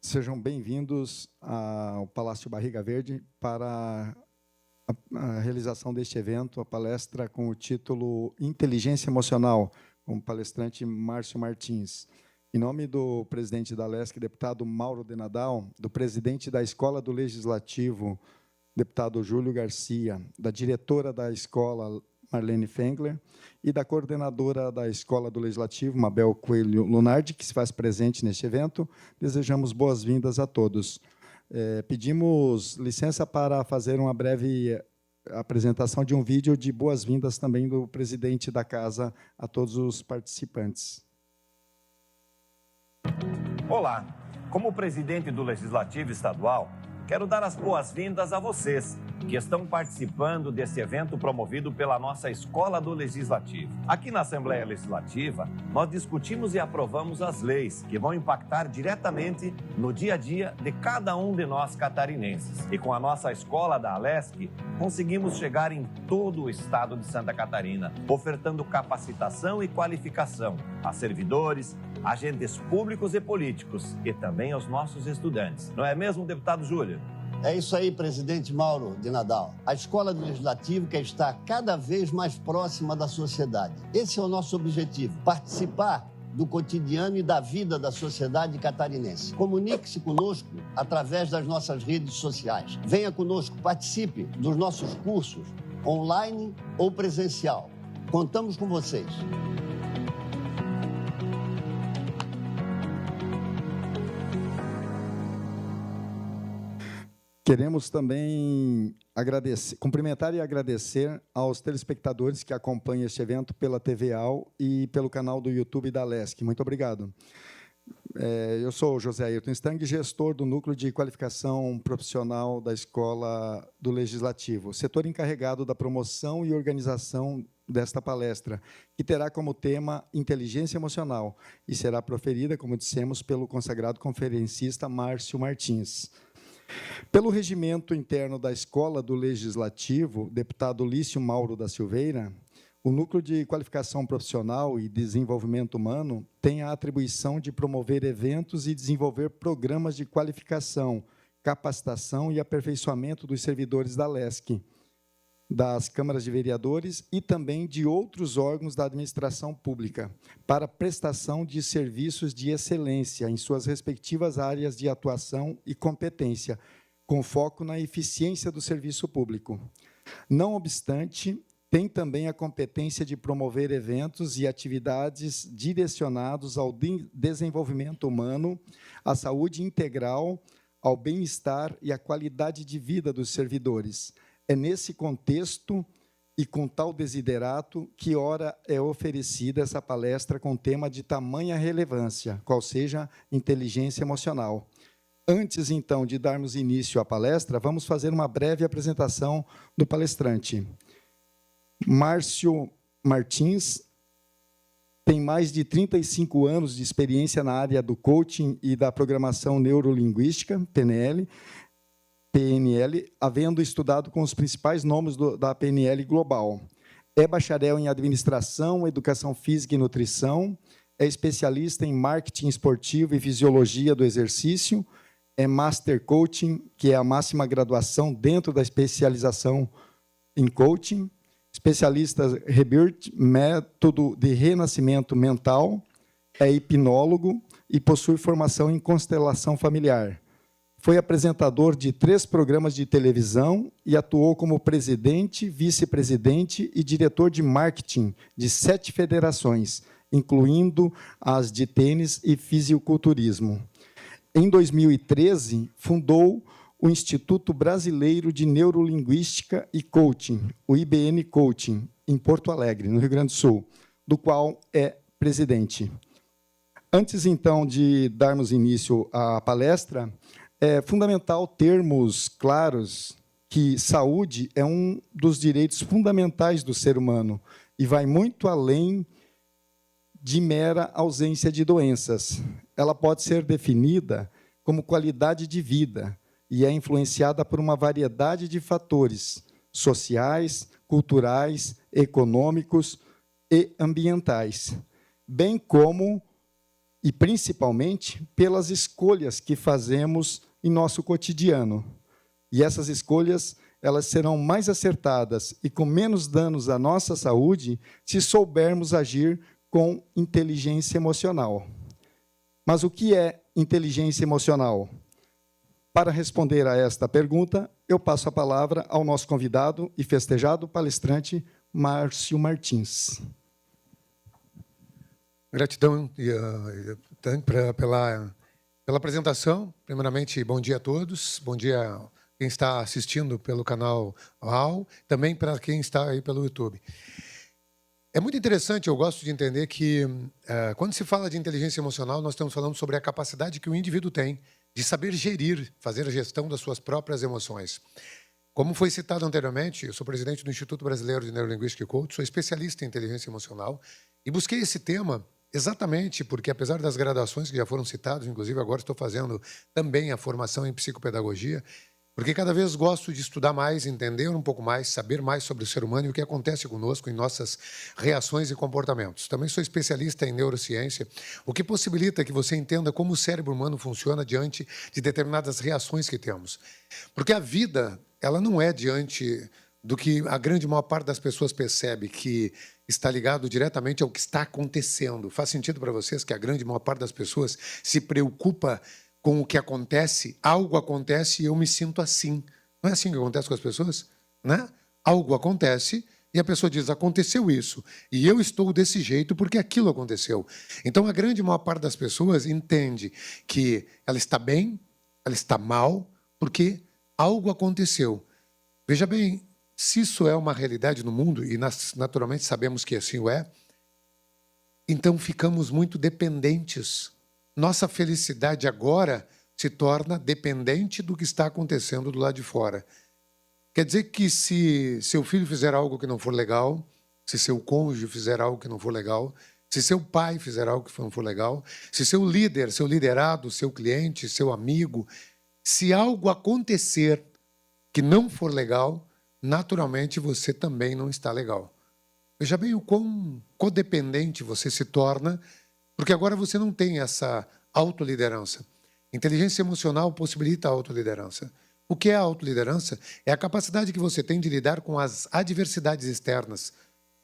Sejam bem-vindos ao Palácio Barriga Verde para a realização deste evento, a palestra com o título Inteligência Emocional, com o palestrante Márcio Martins. Em nome do presidente da LESC, deputado Mauro de Nadal, do presidente da Escola do Legislativo, deputado Júlio Garcia, da diretora da escola, Marlene Fengler, e da coordenadora da Escola do Legislativo, Mabel Coelho Lunardi, que se faz presente neste evento, desejamos boas-vindas a todos. Pedimos licença para fazer uma breve apresentação de um vídeo de boas-vindas também do presidente da casa a todos os participantes. Olá, como presidente do Legislativo Estadual, quero dar as boas-vindas a vocês que estão participando desse evento promovido pela nossa Escola do Legislativo. Aqui na Assembleia Legislativa, nós discutimos e aprovamos as leis que vão impactar diretamente no dia a dia de cada um de nós catarinenses. E com a nossa escola da Alesc, conseguimos chegar em todo o estado de Santa Catarina, ofertando capacitação e qualificação a servidores, agentes públicos e políticos e também aos nossos estudantes. Não é mesmo, deputado Júlio? É isso aí, presidente Mauro de Nadal. A Escola do Legislativo quer estar cada vez mais próxima da sociedade. Esse é o nosso objetivo, participar do cotidiano e da vida da sociedade catarinense. Comunique-se conosco através das nossas redes sociais. Venha conosco, participe dos nossos cursos, online ou presencial. Contamos com vocês. Queremos também cumprimentar e agradecer aos telespectadores que acompanham este evento pela TV AL e pelo canal do YouTube da LESC. Muito obrigado. Eu sou o José Ayrton Stang, gestor do Núcleo de Qualificação Profissional da Escola do Legislativo, setor encarregado da promoção e organização desta palestra, que terá como tema Inteligência Emocional e será proferida, como dissemos, pelo consagrado conferencista Márcio Martins. Pelo regimento interno da Escola do Legislativo, deputado Lício Mauro da Silveira, o Núcleo de Qualificação Profissional e Desenvolvimento Humano tem a atribuição de promover eventos e desenvolver programas de qualificação, capacitação e aperfeiçoamento dos servidores da LESC, das câmaras de vereadores e também de outros órgãos da administração pública, para prestação de serviços de excelência em suas respectivas áreas de atuação e competência, com foco na eficiência do serviço público. Não obstante, tem também a competência de promover eventos e atividades direcionados ao desenvolvimento humano, à saúde integral, ao bem-estar e à qualidade de vida dos servidores. É nesse contexto e com tal desiderato que ora é oferecida essa palestra com tema de tamanha relevância, qual seja inteligência emocional. Antes, então, de darmos início à palestra, vamos fazer uma breve apresentação do palestrante. Márcio Martins tem mais de 35 anos de experiência na área do coaching e da programação neurolinguística, PNL, havendo estudado com os principais nomes da PNL global. É bacharel em Administração, Educação Física e Nutrição, é especialista em Marketing Esportivo e Fisiologia do Exercício, é Master Coaching, que é a máxima graduação dentro da especialização em Coaching, especialista Rebirth, método de renascimento mental, é hipnólogo e possui formação em constelação familiar. Foi apresentador de 3 programas de televisão e atuou como presidente, vice-presidente e diretor de marketing de 7 federações, incluindo as de tênis e fisiculturismo. Em 2013, fundou o Instituto Brasileiro de Neurolinguística e Coaching, o IBN Coaching, em Porto Alegre, no Rio Grande do Sul, do qual é presidente. Antes, então, de darmos início à palestra, é fundamental termos claros que saúde é um dos direitos fundamentais do ser humano e vai muito além de mera ausência de doenças. Ela pode ser definida como qualidade de vida e é influenciada por uma variedade de fatores sociais, culturais, econômicos e ambientais, bem como e, principalmente, pelas escolhas que fazemos em nosso cotidiano. E essas escolhas, elas serão mais acertadas e com menos danos à nossa saúde se soubermos agir com inteligência emocional. Mas o que é inteligência emocional? Para responder a esta pergunta, eu passo a palavra ao nosso convidado e festejado palestrante, Márcio Martins. Gratidão pela apresentação. Primeiramente, bom dia a todos. Bom dia a quem está assistindo pelo canal RAW, também para quem está aí pelo YouTube. É muito interessante, eu gosto de entender que, quando se fala de inteligência emocional, nós estamos falando sobre a capacidade que o indivíduo tem de saber gerir, fazer a gestão das suas próprias emoções. Como foi citado anteriormente, eu sou presidente do Instituto Brasileiro de Neurolinguística e Coach, sou especialista em inteligência emocional e busquei esse tema exatamente porque, apesar das graduações que já foram citadas, inclusive agora estou fazendo também a formação em psicopedagogia, porque cada vez gosto de estudar mais, entender um pouco mais, saber mais sobre o ser humano e o que acontece conosco em nossas reações e comportamentos. Também sou especialista em neurociência, o que possibilita que você entenda como o cérebro humano funciona diante de determinadas reações que temos. Porque a vida, ela não é diante do que a grande maior parte das pessoas percebe, que está ligado diretamente ao que está acontecendo. Faz sentido para vocês que a grande maior parte das pessoas se preocupa com o que acontece, algo acontece e eu me sinto assim. Não é assim que acontece com as pessoas? Né? Algo acontece e a pessoa diz, aconteceu isso, e eu estou desse jeito porque aquilo aconteceu. Então, a grande maior parte das pessoas entende que ela está bem, ela está mal, porque algo aconteceu. Veja bem, se isso é uma realidade no mundo, e naturalmente sabemos que assim o é, então ficamos muito dependentes. Nossa felicidade agora se torna dependente do que está acontecendo do lado de fora. Quer dizer que se seu filho fizer algo que não for legal, se seu cônjuge fizer algo que não for legal, se seu pai fizer algo que não for legal, se seu líder, seu liderado, seu cliente, seu amigo, se algo acontecer que não for legal, naturalmente você também não está legal. Veja bem o quão codependente você se torna, porque agora você não tem essa autoliderança. Inteligência emocional possibilita a autoliderança. O que é a autoliderança? É a capacidade que você tem de lidar com as adversidades externas.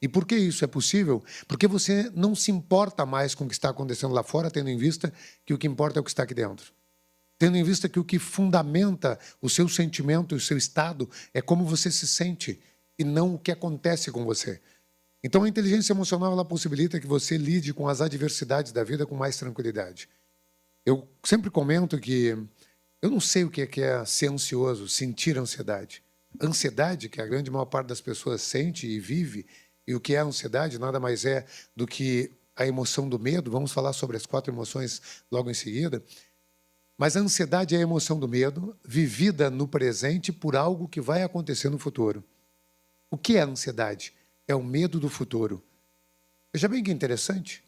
E por que isso é possível? Porque você não se importa mais com o que está acontecendo lá fora, tendo em vista que o que importa é o que está aqui dentro. Tendo em vista que o que fundamenta o seu sentimento e o seu estado é como você se sente e não o que acontece com você. Então, a inteligência emocional ela possibilita que você lide com as adversidades da vida com mais tranquilidade. Eu sempre comento que eu não sei o que é ser ansioso, sentir ansiedade. Ansiedade, que a grande maior parte das pessoas sente e vive, e o que é ansiedade nada mais é do que a emoção do medo. Vamos falar sobre as 4 emoções logo em seguida. Mas a ansiedade é a emoção do medo, vivida no presente por algo que vai acontecer no futuro. O que é a ansiedade? É o medo do futuro. Veja bem que interessante.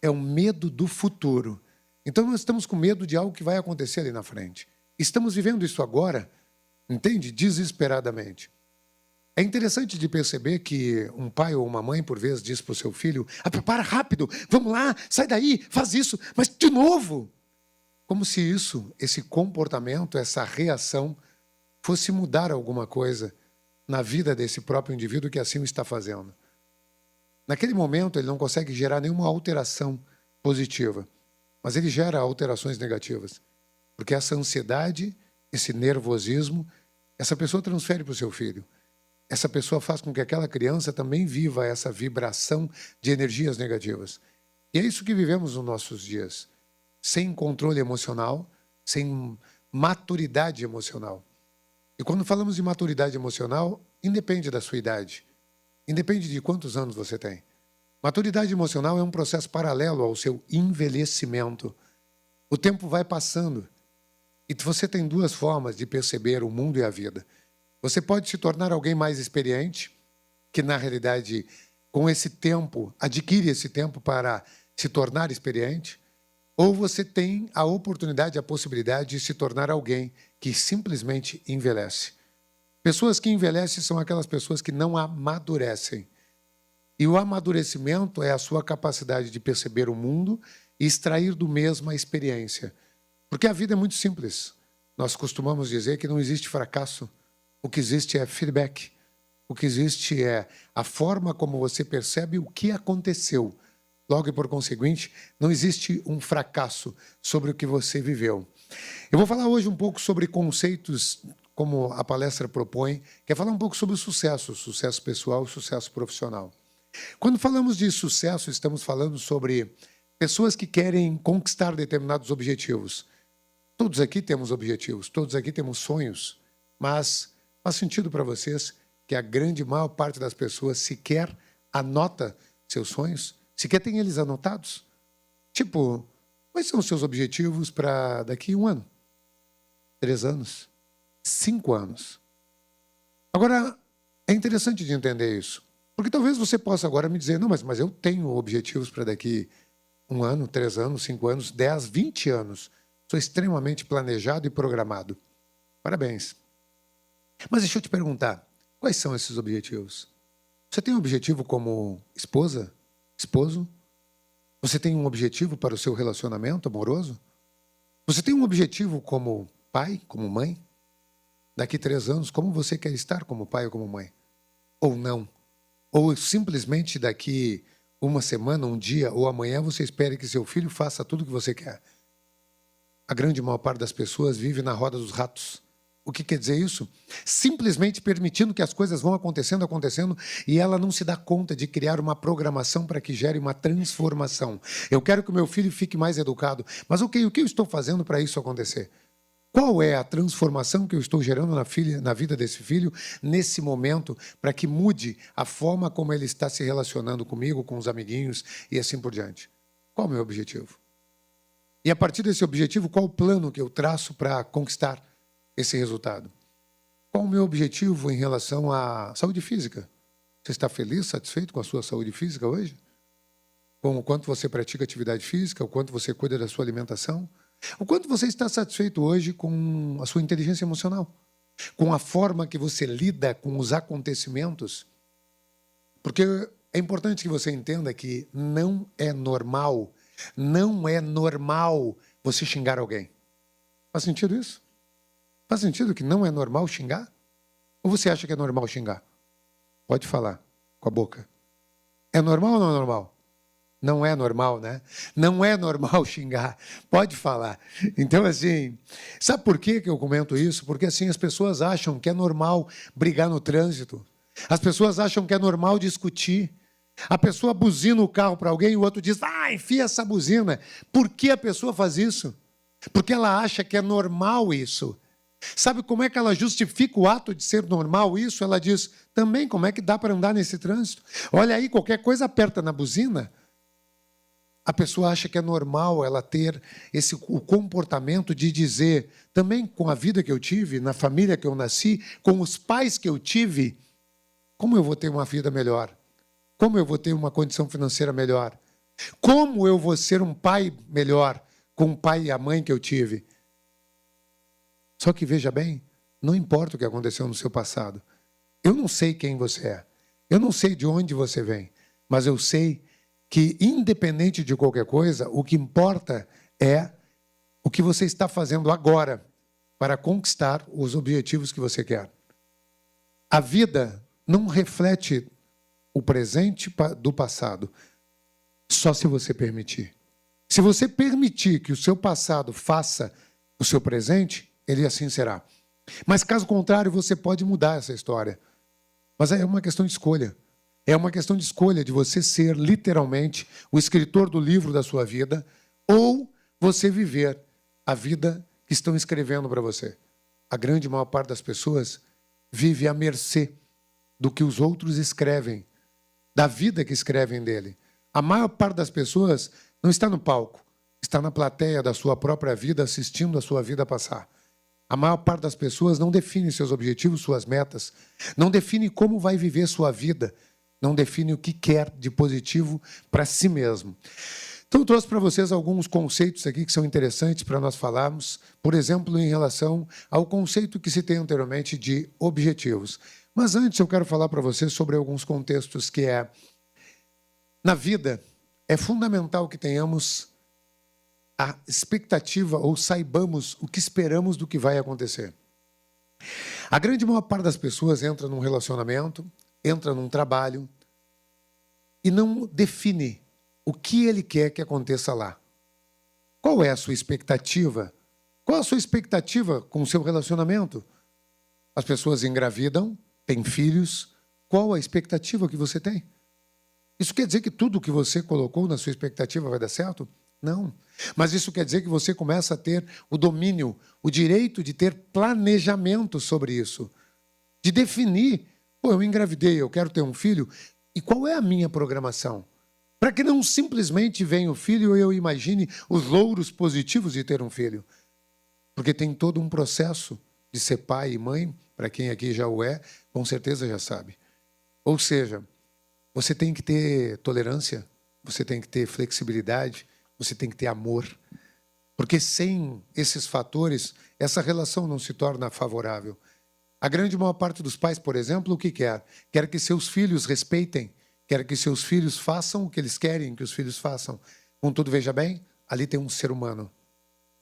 É o medo do futuro. Então, nós estamos com medo de algo que vai acontecer ali na frente. Estamos vivendo isso agora, entende? Desesperadamente. É interessante de perceber que um pai ou uma mãe, por vezes, diz para o seu filho, para rápido, vamos lá, sai daí, faz isso, mas de novo. Como se isso, esse comportamento, essa reação, fosse mudar alguma coisa na vida desse próprio indivíduo que assim o está fazendo. Naquele momento, ele não consegue gerar nenhuma alteração positiva, mas ele gera alterações negativas. Porque essa ansiedade, esse nervosismo, essa pessoa transfere para o seu filho. Essa pessoa faz com que aquela criança também viva essa vibração de energias negativas. E é isso que vivemos nos nossos dias. Sem controle emocional, sem maturidade emocional. E quando falamos de maturidade emocional, independe da sua idade. Independe de quantos anos você tem. Maturidade emocional é um processo paralelo ao seu envelhecimento. O tempo vai passando. E você tem 2 formas de perceber o mundo e a vida. Você pode se tornar alguém mais experiente, que na realidade, com esse tempo, adquire esse tempo para se tornar experiente, ou você tem a oportunidade, a possibilidade de se tornar alguém que simplesmente envelhece. Pessoas que envelhecem são aquelas pessoas que não amadurecem. E o amadurecimento é a sua capacidade de perceber o mundo e extrair do mesmo a experiência. Porque a vida é muito simples. Nós costumamos dizer que não existe fracasso. O que existe é feedback. O que existe é a forma como você percebe o que aconteceu. Logo e por conseguinte, não existe um fracasso sobre o que você viveu. Eu vou falar hoje um pouco sobre conceitos, como a palestra propõe, que é falar um pouco sobre o sucesso pessoal e sucesso profissional. Quando falamos de sucesso, estamos falando sobre pessoas que querem conquistar determinados objetivos. Todos aqui temos objetivos, todos aqui temos sonhos, mas faz sentido para vocês que a grande maior parte das pessoas sequer anota seus sonhos? Sequer tem eles anotados? Tipo, quais são os seus objetivos para daqui a 1 ano? 3 anos? 5 anos? Agora, é interessante de entender isso. Porque talvez você possa agora me dizer, não, mas eu tenho objetivos para daqui 1 ano, 3 anos, 5 anos, 10, 20 anos. Sou extremamente planejado e programado. Parabéns. Mas deixa eu te perguntar, quais são esses objetivos? Você tem um objetivo como esposa, esposo? Você tem um objetivo para o seu relacionamento amoroso? Você tem um objetivo como pai, como mãe? Daqui 3 anos, como você quer estar como pai ou como mãe? Ou não? Ou simplesmente daqui 1 semana, 1 dia ou amanhã você espere que seu filho faça tudo o que você quer? A grande maior parte das pessoas vive na roda dos ratos. O que quer dizer isso? Simplesmente permitindo que as coisas vão acontecendo, e ela não se dá conta de criar uma programação para que gere uma transformação. Eu quero que o meu filho fique mais educado, mas o que eu estou fazendo para isso acontecer? Qual é a transformação que eu estou gerando na vida desse filho, nesse momento, para que mude a forma como ele está se relacionando comigo, com os amiguinhos e assim por diante? Qual é o meu objetivo? E a partir desse objetivo, qual o plano que eu traço para conquistar esse resultado? Qual o meu objetivo em relação à saúde física? Você está feliz, satisfeito com a sua saúde física hoje? Com o quanto você pratica atividade física, o quanto você cuida da sua alimentação? O quanto você está satisfeito hoje com a sua inteligência emocional? Com a forma que você lida com os acontecimentos? Porque é importante que você entenda que não é normal você xingar alguém. Faz sentido isso? Faz sentido que não é normal xingar? Ou você acha que é normal xingar? Pode falar com a boca. É normal ou não é normal? Não é normal, né? Não é normal xingar. Pode falar. Então, assim, sabe por que eu comento isso? Porque, assim, as pessoas acham que é normal brigar no trânsito. As pessoas acham que é normal discutir. A pessoa buzina o carro para alguém e o outro diz, enfia essa buzina. Por que a pessoa faz isso? Porque ela acha que é normal isso. Sabe como é que ela justifica o ato de ser normal isso? Ela diz, também, como é que dá para andar nesse trânsito? Olha aí, qualquer coisa aperta na buzina. A pessoa acha que é normal ela ter o comportamento de dizer, também com a vida que eu tive, na família que eu nasci, com os pais que eu tive, como eu vou ter uma vida melhor? Como eu vou ter uma condição financeira melhor? Como eu vou ser um pai melhor com o pai e a mãe que eu tive? Só que, veja bem, não importa o que aconteceu no seu passado. Eu não sei quem você é. Eu não sei de onde você vem. Mas eu sei que, independente de qualquer coisa, o que importa é o que você está fazendo agora para conquistar os objetivos que você quer. A vida não reflete o presente do passado, só se você permitir. Se você permitir que o seu passado faça o seu presente, ele assim será. Mas, caso contrário, você pode mudar essa história. Mas é uma questão de escolha. É uma questão de escolha de você ser, literalmente, o escritor do livro da sua vida ou você viver a vida que estão escrevendo para você. A grande maior parte das pessoas vive à mercê do que os outros escrevem, da vida que escrevem dele. A maior parte das pessoas não está no palco, está na plateia da sua própria vida, assistindo a sua vida passar. A maior parte das pessoas não define seus objetivos, suas metas, não define como vai viver sua vida, não define o que quer de positivo para si mesmo. Então, eu trouxe para vocês alguns conceitos aqui que são interessantes para nós falarmos, por exemplo, em relação ao conceito que citei anteriormente de objetivos. Mas antes eu quero falar para vocês sobre alguns contextos que na vida é fundamental que tenhamos a expectativa ou saibamos o que esperamos do que vai acontecer. A grande maior parte das pessoas entra num relacionamento, entra num trabalho e não define o que ele quer que aconteça lá. Qual é a sua expectativa? Qual a sua expectativa com o seu relacionamento? As pessoas engravidam, têm filhos. Qual a expectativa que você tem? Isso quer dizer que tudo que você colocou na sua expectativa vai dar certo? Não. Mas isso quer dizer que você começa a ter o domínio, o direito de ter planejamento sobre isso. De definir, eu engravidei, eu quero ter um filho, e qual é a minha programação? Para que não simplesmente venha o filho e eu imagine os louros positivos de ter um filho. Porque tem todo um processo de ser pai e mãe, para quem aqui já o é, com certeza já sabe. Ou seja, você tem que ter tolerância, você tem que ter flexibilidade, você tem que ter amor. Porque sem esses fatores, essa relação não se torna favorável. A grande maior parte dos pais, por exemplo, o que quer? Quer que seus filhos respeitem, quer que seus filhos façam o que eles querem que os filhos façam. Contudo, veja bem, ali tem um ser humano,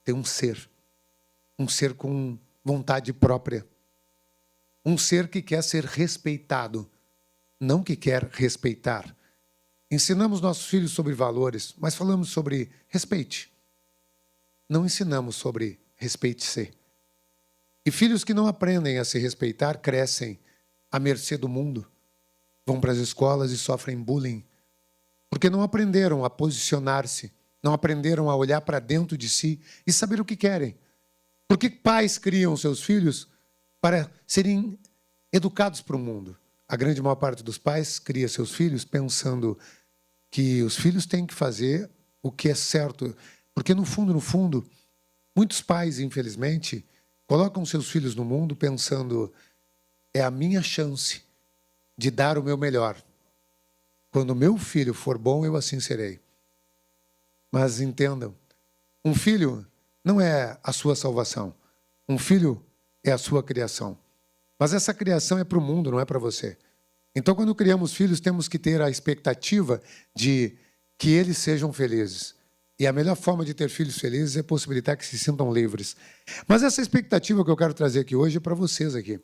tem um ser com vontade própria, um ser que quer ser respeitado, não que quer respeitar. Ensinamos nossos filhos sobre valores, mas falamos sobre respeite. Não ensinamos sobre respeite-se. E filhos que não aprendem a se respeitar crescem à mercê do mundo, vão para as escolas e sofrem bullying, porque não aprenderam a posicionar-se, não aprenderam a olhar para dentro de si e saber o que querem. Por que pais criam seus filhos para serem educados para o mundo? A grande maior parte dos pais cria seus filhos pensando que os filhos têm que fazer o que é certo, porque no fundo, muitos pais, infelizmente, colocam seus filhos no mundo pensando é a minha chance de dar o meu melhor. Quando meu filho for bom, eu assim serei. Mas entendam, um filho não é a sua salvação. Um filho é a sua criação. Mas essa criação é para o mundo, não é para você. Então, quando criamos filhos, temos que ter a expectativa de que eles sejam felizes. E a melhor forma de ter filhos felizes é possibilitar que se sintam livres. Mas essa expectativa que eu quero trazer aqui hoje é para vocês aqui.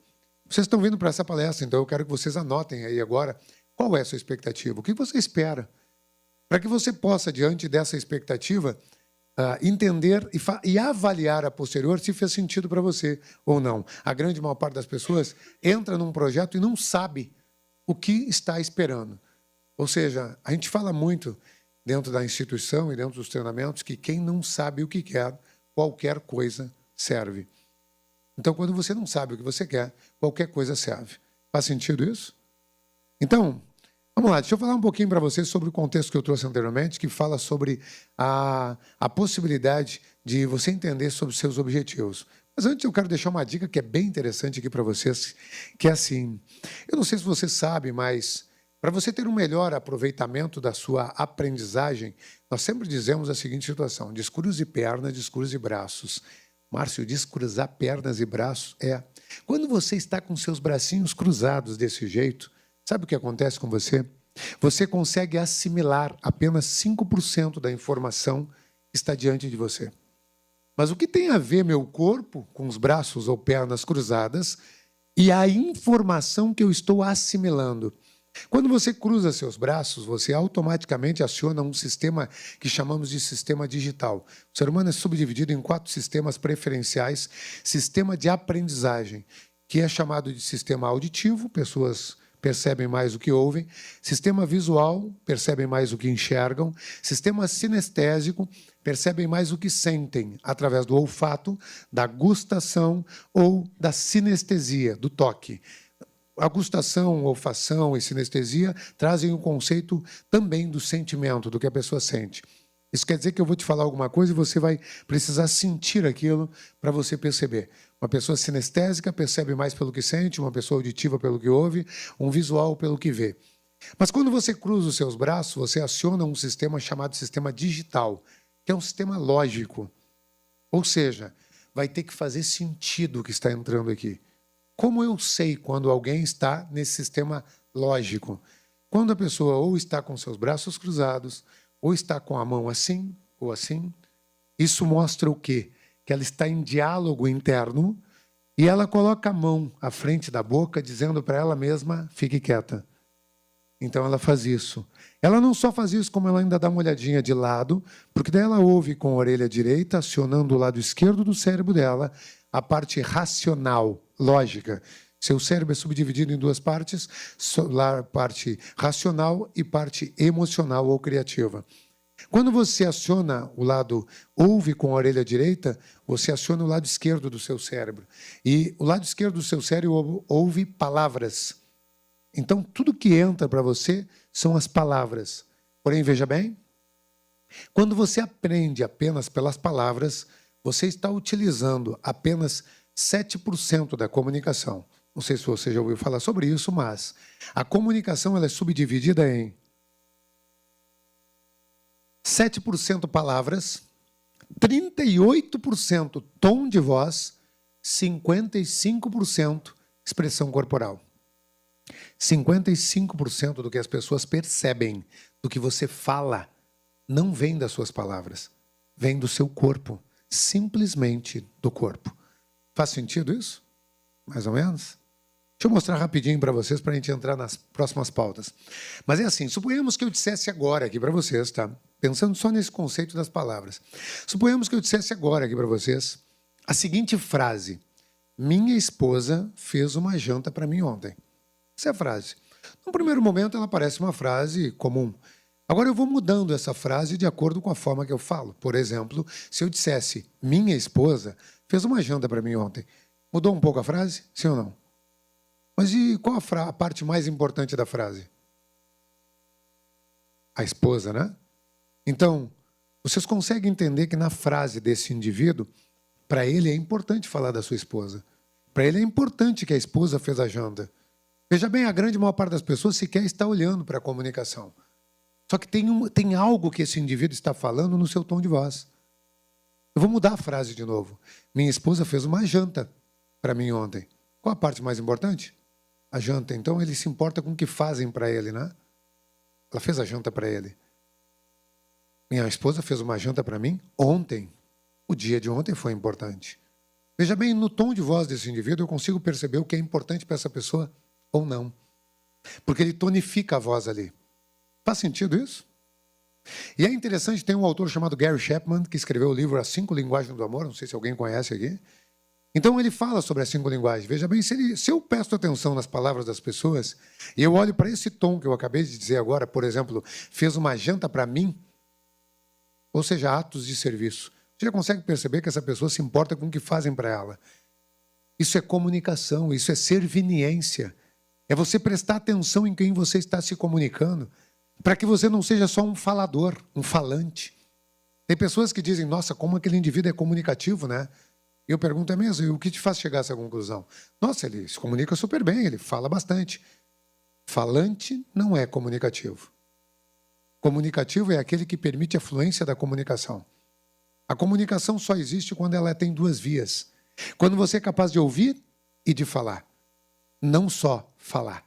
Vocês estão vindo para essa palestra, então eu quero que vocês anotem aí agora qual é a sua expectativa, o que você espera, para que você possa, diante dessa expectativa, entender e avaliar a posterior se fez sentido para você ou não. A grande maior parte das pessoas entra num projeto e não sabe o que está esperando. Ou seja, a gente fala muito dentro da instituição e dentro dos treinamentos que quem não sabe o que quer, qualquer coisa serve. Então, quando você não sabe o que você quer, qualquer coisa serve. Faz sentido isso? Então, vamos lá, deixa eu falar um pouquinho para vocês sobre o contexto que eu trouxe anteriormente, que fala sobre a possibilidade de você entender sobre os seus objetivos. Mas antes eu quero deixar uma dica que é bem interessante aqui para vocês, que é assim, eu não sei se você sabe, mas para você ter um melhor aproveitamento da sua aprendizagem, nós sempre dizemos a seguinte situação, descruze pernas, descruze braços. Márcio, descruzar pernas e braços é... Quando você está com seus bracinhos cruzados desse jeito, sabe o que acontece com você? Você consegue assimilar apenas 5% da informação que está diante de você. Mas o que tem a ver meu corpo com os braços ou pernas cruzadas e a informação que eu estou assimilando? Quando você cruza seus braços, você automaticamente aciona um sistema que chamamos de sistema digital. O ser humano é subdividido em 4 sistemas preferenciais, sistema de aprendizagem, que é chamado de sistema auditivo, pessoas percebem mais o que ouvem, sistema visual, percebem mais o que enxergam, sistema sinestésico, percebem mais o que sentem, através do olfato, da gustação ou da sinestesia, do toque. A gustação, olfação e sinestesia trazem o conceito também do sentimento, do que a pessoa sente. Isso quer dizer que eu vou te falar alguma coisa e você vai precisar sentir aquilo para você perceber. Uma pessoa sinestésica percebe mais pelo que sente, uma pessoa auditiva pelo que ouve, um visual pelo que vê. Mas quando você cruza os seus braços, você aciona um sistema chamado sistema digital, que é um sistema lógico. Ou seja, vai ter que fazer sentido o que está entrando aqui. Como eu sei quando alguém está nesse sistema lógico? Quando a pessoa ou está com seus braços cruzados, ou está com a mão assim ou assim, Isso mostra o quê? Que ela está em diálogo interno e ela coloca a mão à frente da boca, dizendo para ela mesma, fique quieta. Então ela faz isso. Ela não só faz isso, como ela ainda dá uma olhadinha de lado, porque daí ela ouve com a orelha direita, acionando o lado esquerdo do cérebro dela, a parte racional, lógica. Seu cérebro é subdividido em duas partes, parte racional e parte emocional ou criativa. Quando você aciona o lado, ouve com a orelha direita, você aciona o lado esquerdo do seu cérebro. E o lado esquerdo do seu cérebro ouve palavras. Então, tudo que entra para você são as palavras. Porém, veja bem, quando você aprende apenas pelas palavras, você está utilizando apenas 7% da comunicação. Não sei se você já ouviu falar sobre isso, mas a comunicação ela é subdividida em 7% palavras, 38% tom de voz, 55% expressão corporal. 55% do que as pessoas percebem, do que você fala, não vem das suas palavras, vem do seu corpo, simplesmente do corpo. Faz sentido isso? Mais ou menos? Deixa eu mostrar rapidinho para vocês, para a gente entrar nas próximas pautas. Mas é assim, suponhamos que eu dissesse agora aqui para vocês, tá? Pensando só nesse conceito das palavras. Suponhamos que eu dissesse agora aqui para vocês a seguinte frase. Minha esposa fez uma janta para mim ontem. Essa é a frase. No primeiro momento, ela parece uma frase comum. Agora, eu vou mudando essa frase de acordo com a forma que eu falo. Por exemplo, se eu dissesse, minha esposa fez uma janta para mim ontem. Mudou um pouco a frase? Sim ou não? Mas e qual a parte mais importante da frase? A esposa, né? Então, vocês conseguem entender que na frase desse indivíduo, para ele é importante falar da sua esposa. Para ele é importante que a esposa fez a janta. Veja bem, a grande maior parte das pessoas sequer está olhando para a comunicação. Só que tem algo que esse indivíduo está falando no seu tom de voz. Eu vou mudar a frase de novo. Minha esposa fez uma janta para mim ontem. Qual a parte mais importante? A janta. Então, ele se importa com o que fazem para ele, né? Ela fez a janta para ele. Minha esposa fez uma janta para mim ontem. O dia de ontem foi importante. Veja bem, no tom de voz desse indivíduo, eu consigo perceber o que é importante para essa pessoa ou não. Porque ele tonifica a voz ali. Faz sentido isso? E é interessante, tem um autor chamado Gary Chapman, que escreveu o livro As 5 Linguagens do Amor, não sei se alguém conhece aqui. Então ele fala sobre as 5 linguagens. Veja bem, se eu presto atenção nas palavras das pessoas, e eu olho para esse tom que eu acabei de dizer agora, por exemplo, fez uma janta para mim, ou seja, atos de serviço. Você já consegue perceber que essa pessoa se importa com o que fazem para ela. Isso é comunicação, isso é serviniência. É você prestar atenção em quem você está se comunicando, para que você não seja só um falador, um falante. Tem pessoas que dizem, nossa, como aquele indivíduo é comunicativo, né? E eu pergunto, é mesmo? E o que te faz chegar a essa conclusão? Nossa, ele se comunica super bem, ele fala bastante. Falante não é comunicativo. Comunicativo é aquele que permite a fluência da comunicação. A comunicação só existe quando ela tem duas vias. Quando você é capaz de ouvir e de falar. Não só falar.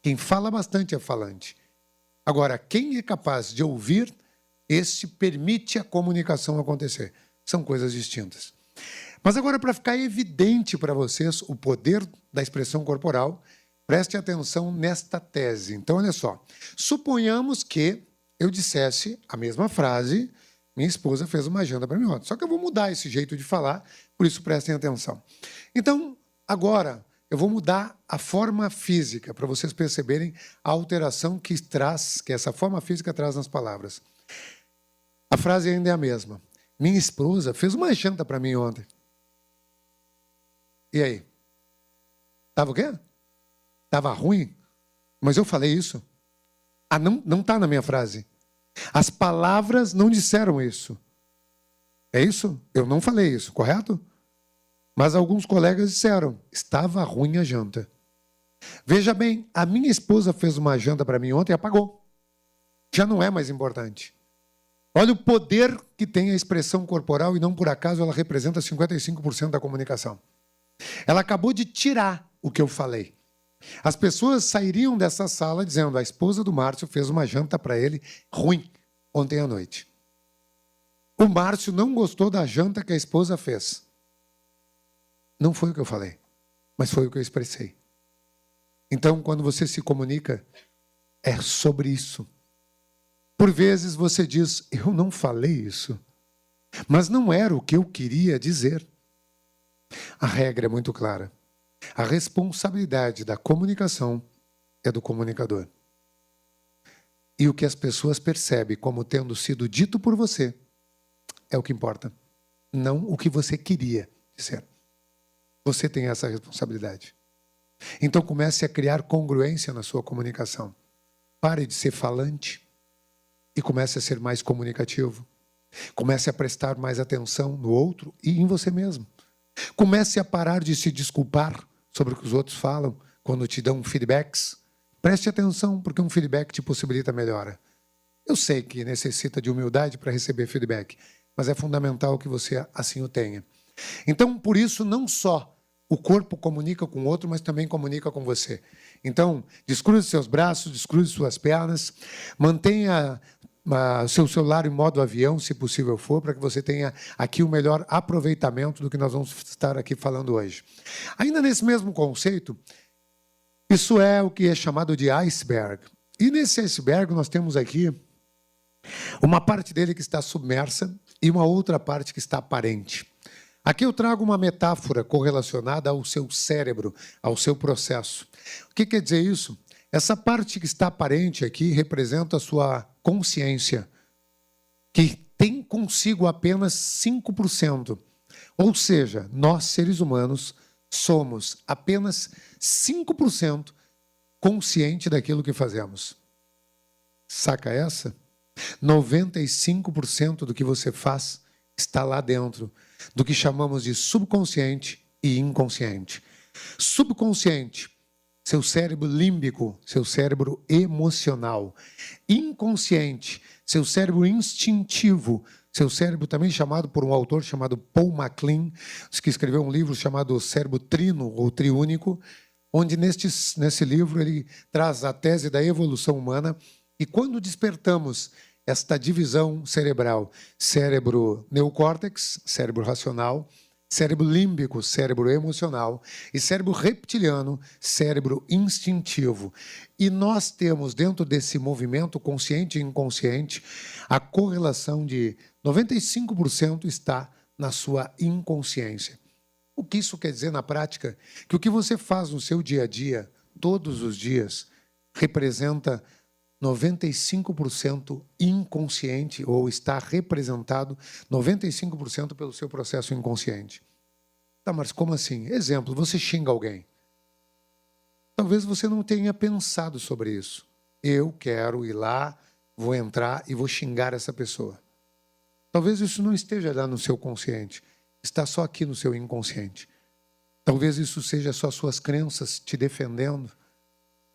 Quem fala bastante é falante. Agora, quem é capaz de ouvir, esse permite a comunicação acontecer. São coisas distintas. Mas agora, para ficar evidente para vocês o poder da expressão corporal, preste atenção nesta tese. Então, olha só. Suponhamos que eu dissesse a mesma frase, minha esposa fez uma janta para mim ontem. Só que eu vou mudar esse jeito de falar, por isso prestem atenção. Então, agora, eu vou mudar a forma física, para vocês perceberem a alteração que essa forma física traz nas palavras. A frase ainda é a mesma. Minha esposa fez uma janta para mim ontem. E aí? Estava o quê? Estava ruim? Mas eu falei isso? Ah, não está na minha frase. As palavras não disseram isso. É isso? Eu não falei isso, correto? Mas alguns colegas disseram, estava ruim a janta. Veja bem, a minha esposa fez uma janta para mim ontem e apagou. Já não é mais importante. Olha o poder que tem a expressão corporal e não por acaso ela representa 55% da comunicação. Ela acabou de tirar o que eu falei. As pessoas sairiam dessa sala dizendo, a esposa do Márcio fez uma janta para ele ruim ontem à noite. O Márcio não gostou da janta que a esposa fez. Não foi o que eu falei, mas foi o que eu expressei. Então, quando você se comunica, é sobre isso. Por vezes você diz, eu não falei isso, mas não era o que eu queria dizer. A regra é muito clara. A responsabilidade da comunicação é do comunicador. E o que as pessoas percebem como tendo sido dito por você é o que importa, não o que você queria dizer. Você tem essa responsabilidade. Então comece a criar congruência na sua comunicação. Pare de ser falante e comece a ser mais comunicativo. Comece a prestar mais atenção no outro e em você mesmo. Comece a parar de se desculpar sobre o que os outros falam quando te dão feedbacks. Preste atenção, porque um feedback te possibilita melhora. Eu sei que necessita de humildade para receber feedback, mas é fundamental que você assim o tenha. Então, por isso, não só o corpo comunica com o outro, mas também comunica com você. Então, descruze seus braços, descruze suas pernas, mantenha seu celular em modo avião, se possível for, para que você tenha aqui o melhor aproveitamento do que nós vamos estar aqui falando hoje. Ainda nesse mesmo conceito, isso é o que é chamado de iceberg. E nesse iceberg nós temos aqui uma parte dele que está submersa e uma outra parte que está aparente. Aqui eu trago uma metáfora correlacionada ao seu cérebro, ao seu processo. O que quer dizer isso? Essa parte que está aparente aqui representa a sua consciência, que tem consigo apenas 5%. Ou seja, nós, seres humanos, somos apenas 5% consciente daquilo que fazemos. Saca essa? 95% do que você faz está lá dentro, do que chamamos de subconsciente e inconsciente. Subconsciente, seu cérebro límbico, seu cérebro emocional. Inconsciente, seu cérebro instintivo, seu cérebro também chamado por um autor chamado Paul MacLean, que escreveu um livro chamado Cérebro Trino ou Triúnico, onde nesse livro ele traz a tese da evolução humana. E quando despertamos esta divisão cerebral, cérebro neocórtex, cérebro racional, cérebro límbico, cérebro emocional, e cérebro reptiliano, cérebro instintivo. E nós temos dentro desse movimento consciente e inconsciente a correlação de 95% está na sua inconsciência. O que isso quer dizer na prática? Que o que você faz no seu dia a dia, todos os dias, representa 95% inconsciente, ou está representado 95% pelo seu processo inconsciente. Tá, mas como assim? Exemplo, você xinga alguém. Talvez você não tenha pensado sobre isso. Eu quero ir lá, vou entrar e vou xingar essa pessoa. Talvez isso não esteja lá no seu consciente, está só aqui no seu inconsciente. Talvez isso seja só suas crenças te defendendo.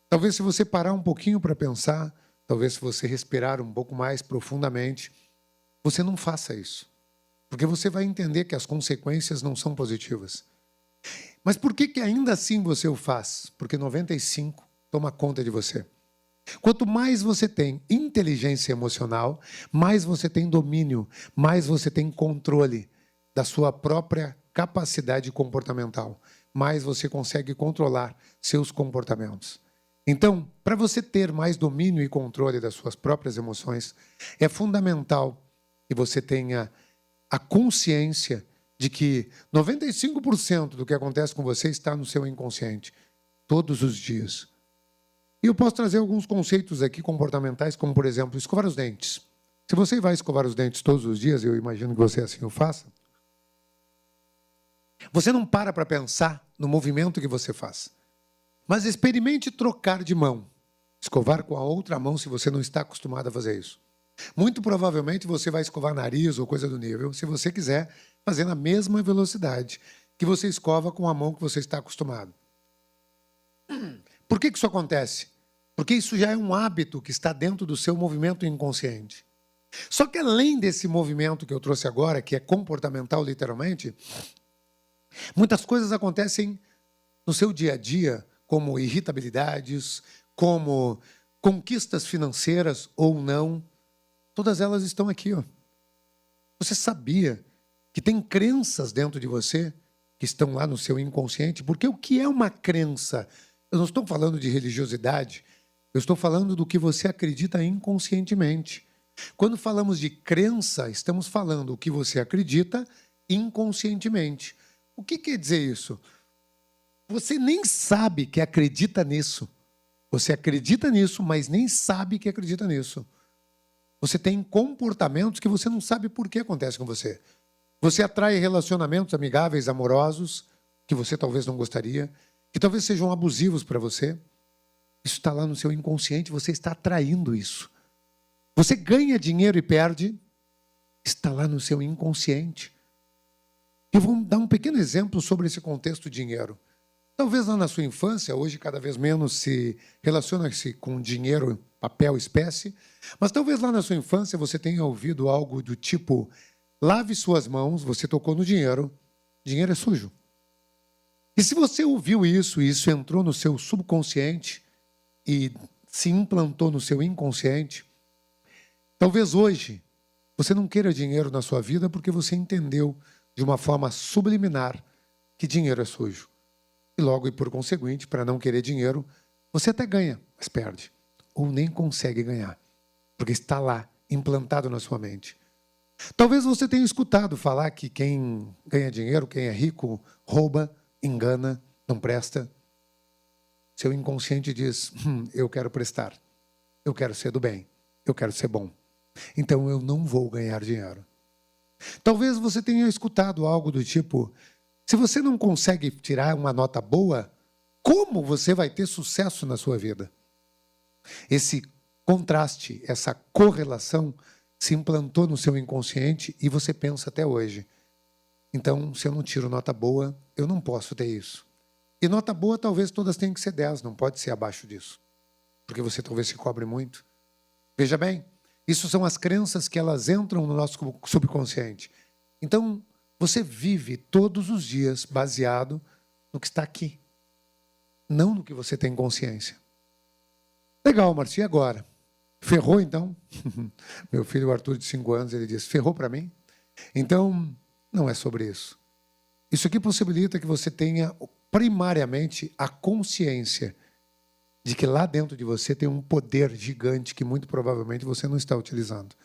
Talvez se você parar um pouquinho para pensar, talvez se você respirar um pouco mais profundamente, você não faça isso. Porque você vai entender que as consequências não são positivas. Mas por que ainda assim você o faz? Porque 95% toma conta de você. Quanto mais você tem inteligência emocional, mais você tem domínio, mais você tem controle da sua própria capacidade comportamental, mais você consegue controlar seus comportamentos. Então, para você ter mais domínio e controle das suas próprias emoções, é fundamental que você tenha a consciência de que 95% do que acontece com você está no seu inconsciente, todos os dias. E eu posso trazer alguns conceitos aqui comportamentais, como, por exemplo, escovar os dentes. Se você vai escovar os dentes todos os dias, eu imagino que você assim o faça, você não para pensar no movimento que você faz. Mas experimente trocar de mão. Escovar com a outra mão se você não está acostumado a fazer isso. Muito provavelmente você vai escovar nariz ou coisa do nível, se você quiser fazer na mesma velocidade que você escova com a mão que você está acostumado. Por que isso acontece? Porque isso já é um hábito que está dentro do seu movimento inconsciente. Só que além desse movimento que eu trouxe agora, que é comportamental literalmente, muitas coisas acontecem no seu dia a dia, como irritabilidades, como conquistas financeiras ou não. Todas elas estão aqui, ó. Você sabia que tem crenças dentro de você que estão lá no seu inconsciente? Porque o que é uma crença? Eu não estou falando de religiosidade, eu estou falando do que você acredita inconscientemente. Quando falamos de crença, estamos falando o que você acredita inconscientemente. O que quer dizer isso? Você nem sabe que acredita nisso. Você acredita nisso, mas nem sabe que acredita nisso. Você tem comportamentos que você não sabe por que acontece com você. Você atrai relacionamentos amigáveis, amorosos, que você talvez não gostaria, que talvez sejam abusivos para você. Isso está lá no seu inconsciente, você está atraindo isso. Você ganha dinheiro e perde, está lá no seu inconsciente. Eu vou dar um pequeno exemplo sobre esse contexto dinheiro. Talvez lá na sua infância, hoje cada vez menos se relaciona-se com dinheiro, papel, espécie, mas talvez lá na sua infância você tenha ouvido algo do tipo: lave suas mãos, você tocou no dinheiro, dinheiro é sujo. E se você ouviu isso, e isso entrou no seu subconsciente e se implantou no seu inconsciente, talvez hoje você não queira dinheiro na sua vida porque você entendeu de uma forma subliminar que dinheiro é sujo. E logo, e por conseguinte, para não querer dinheiro, você até ganha, mas perde. Ou nem consegue ganhar, porque está lá, implantado na sua mente. Talvez você tenha escutado falar que quem ganha dinheiro, quem é rico, rouba, engana, não presta. Seu inconsciente diz: eu quero prestar, eu quero ser do bem, eu quero ser bom. Então eu não vou ganhar dinheiro. Talvez você tenha escutado algo do tipo: se você não consegue tirar uma nota boa, como você vai ter sucesso na sua vida? Esse contraste, essa correlação se implantou no seu inconsciente e você pensa até hoje: então, se eu não tiro nota boa, eu não posso ter isso. E nota boa, talvez todas tenham que ser 10, não pode ser abaixo disso, porque você talvez se cobre muito. Veja bem, isso são as crenças que elas entram no nosso subconsciente. Então, você vive todos os dias baseado no que está aqui, não no que você tem consciência. Legal, Marcia, e agora? Ferrou, então? Meu filho, Arthur, de 5 anos, ele diz: ferrou para mim? Então, não é sobre isso. Isso aqui possibilita que você tenha, primariamente, a consciência de que lá dentro de você tem um poder gigante que muito provavelmente você não está utilizando.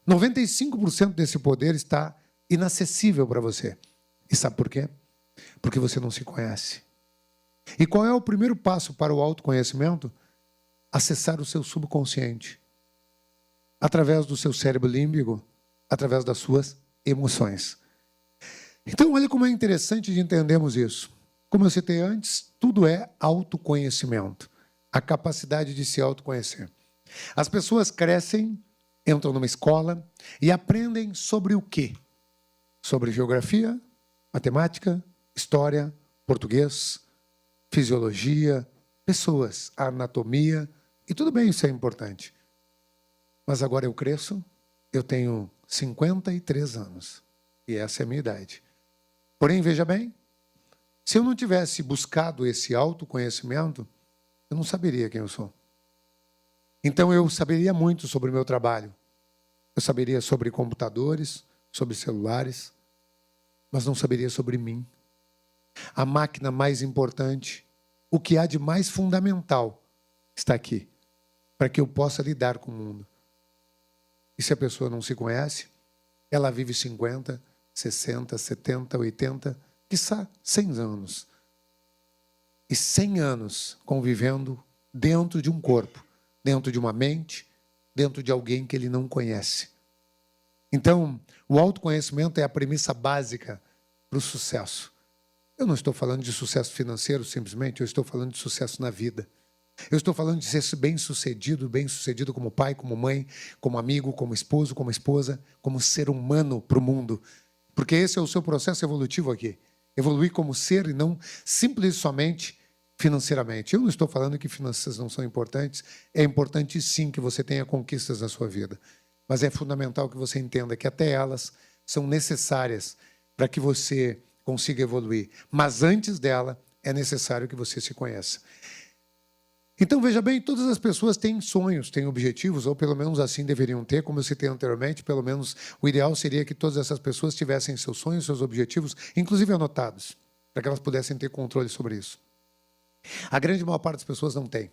95% desse poder está inacessível para você. E sabe por quê? Porque você não se conhece. E qual é o primeiro passo para o autoconhecimento? Acessar o seu subconsciente. Através do seu cérebro límbico, através das suas emoções. Então, olha como é interessante de entendermos isso. Como eu citei antes, tudo é autoconhecimento. A capacidade de se autoconhecer. As pessoas crescem, entram numa escola e aprendem sobre o quê? Sobre geografia, matemática, história, português, fisiologia, pessoas, anatomia. E tudo bem, isso é importante. Mas agora eu cresço, eu tenho 53 anos. E essa é a minha idade. Porém, veja bem, se eu não tivesse buscado esse autoconhecimento, eu não saberia quem eu sou. Então eu saberia muito sobre o meu trabalho. Eu saberia sobre computadores, sobre celulares, mas não saberia sobre mim. A máquina mais importante, o que há de mais fundamental, está aqui, para que eu possa lidar com o mundo. E se a pessoa não se conhece, ela vive 50, 60, 70, 80, quiçá 100 anos. E 100 anos convivendo dentro de um corpo, dentro de uma mente, dentro de alguém que ele não conhece. Então, o autoconhecimento é a premissa básica para o sucesso. Eu não estou falando de sucesso financeiro simplesmente, eu estou falando de sucesso na vida. Eu estou falando de ser bem-sucedido como pai, como mãe, como amigo, como esposo, como esposa, como ser humano para o mundo. Porque esse é o seu processo evolutivo aqui. Evoluir como ser e não simples e somente financeiramente. Eu não estou falando que finanças não são importantes. É importante sim que você tenha conquistas na sua vida. Mas é fundamental que você entenda que até elas são necessárias para que você consiga evoluir. Mas antes dela, é necessário que você se conheça. Então, veja bem, todas as pessoas têm sonhos, têm objetivos, ou pelo menos assim deveriam ter, como eu citei anteriormente, pelo menos o ideal seria que todas essas pessoas tivessem seus sonhos, seus objetivos, inclusive anotados, para que elas pudessem ter controle sobre isso. A grande maior parte das pessoas não tem.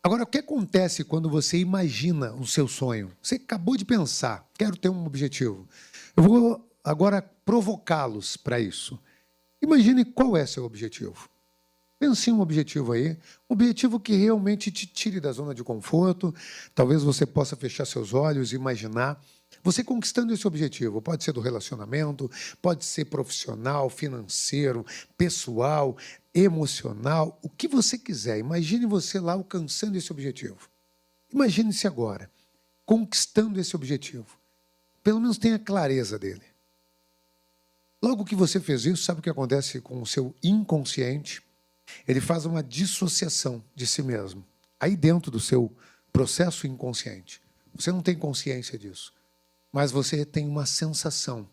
Agora, o que acontece quando você imagina o seu sonho? Você acabou de pensar, quero ter um objetivo. Eu vou agora provocá-los para isso. Imagine qual é seu objetivo. Pense em um objetivo aí, um objetivo que realmente te tire da zona de conforto. Talvez você possa fechar seus olhos e imaginar você conquistando esse objetivo. Pode ser do relacionamento, pode ser profissional, financeiro, pessoal, emocional, o que você quiser. Imagine você lá alcançando esse objetivo. Imagine-se agora, conquistando esse objetivo. Pelo menos tenha clareza dele. Logo que você fez isso, sabe o que acontece com o seu inconsciente? Ele faz uma dissociação de si mesmo, aí dentro do seu processo inconsciente. Você não tem consciência disso, mas você tem uma sensação.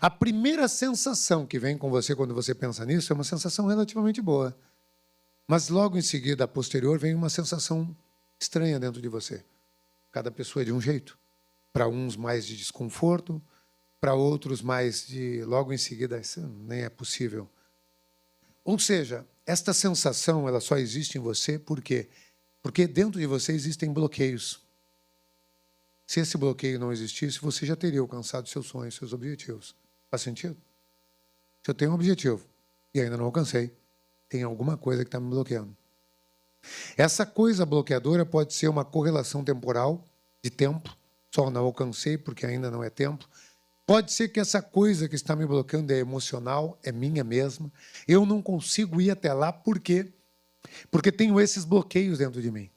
A primeira sensação que vem com você quando você pensa nisso é uma sensação relativamente boa. Mas logo em seguida, a posterior, vem uma sensação estranha dentro de você. Cada pessoa é de um jeito. Para uns mais de desconforto, para outros mais de... Logo em seguida, isso nem é possível. Ou seja, esta sensação ela só existe em você por quê? Porque dentro de você existem bloqueios. Se esse bloqueio não existisse, você já teria alcançado seus sonhos, seus objetivos. Faz sentido? Se eu tenho um objetivo e ainda não alcancei, tem alguma coisa que está me bloqueando. Essa coisa bloqueadora pode ser uma correlação temporal, de tempo, só não alcancei porque ainda não é tempo. Pode ser que essa coisa que está me bloqueando é emocional, é minha mesma. Eu não consigo ir até lá, por quê? Porque tenho esses bloqueios dentro de mim.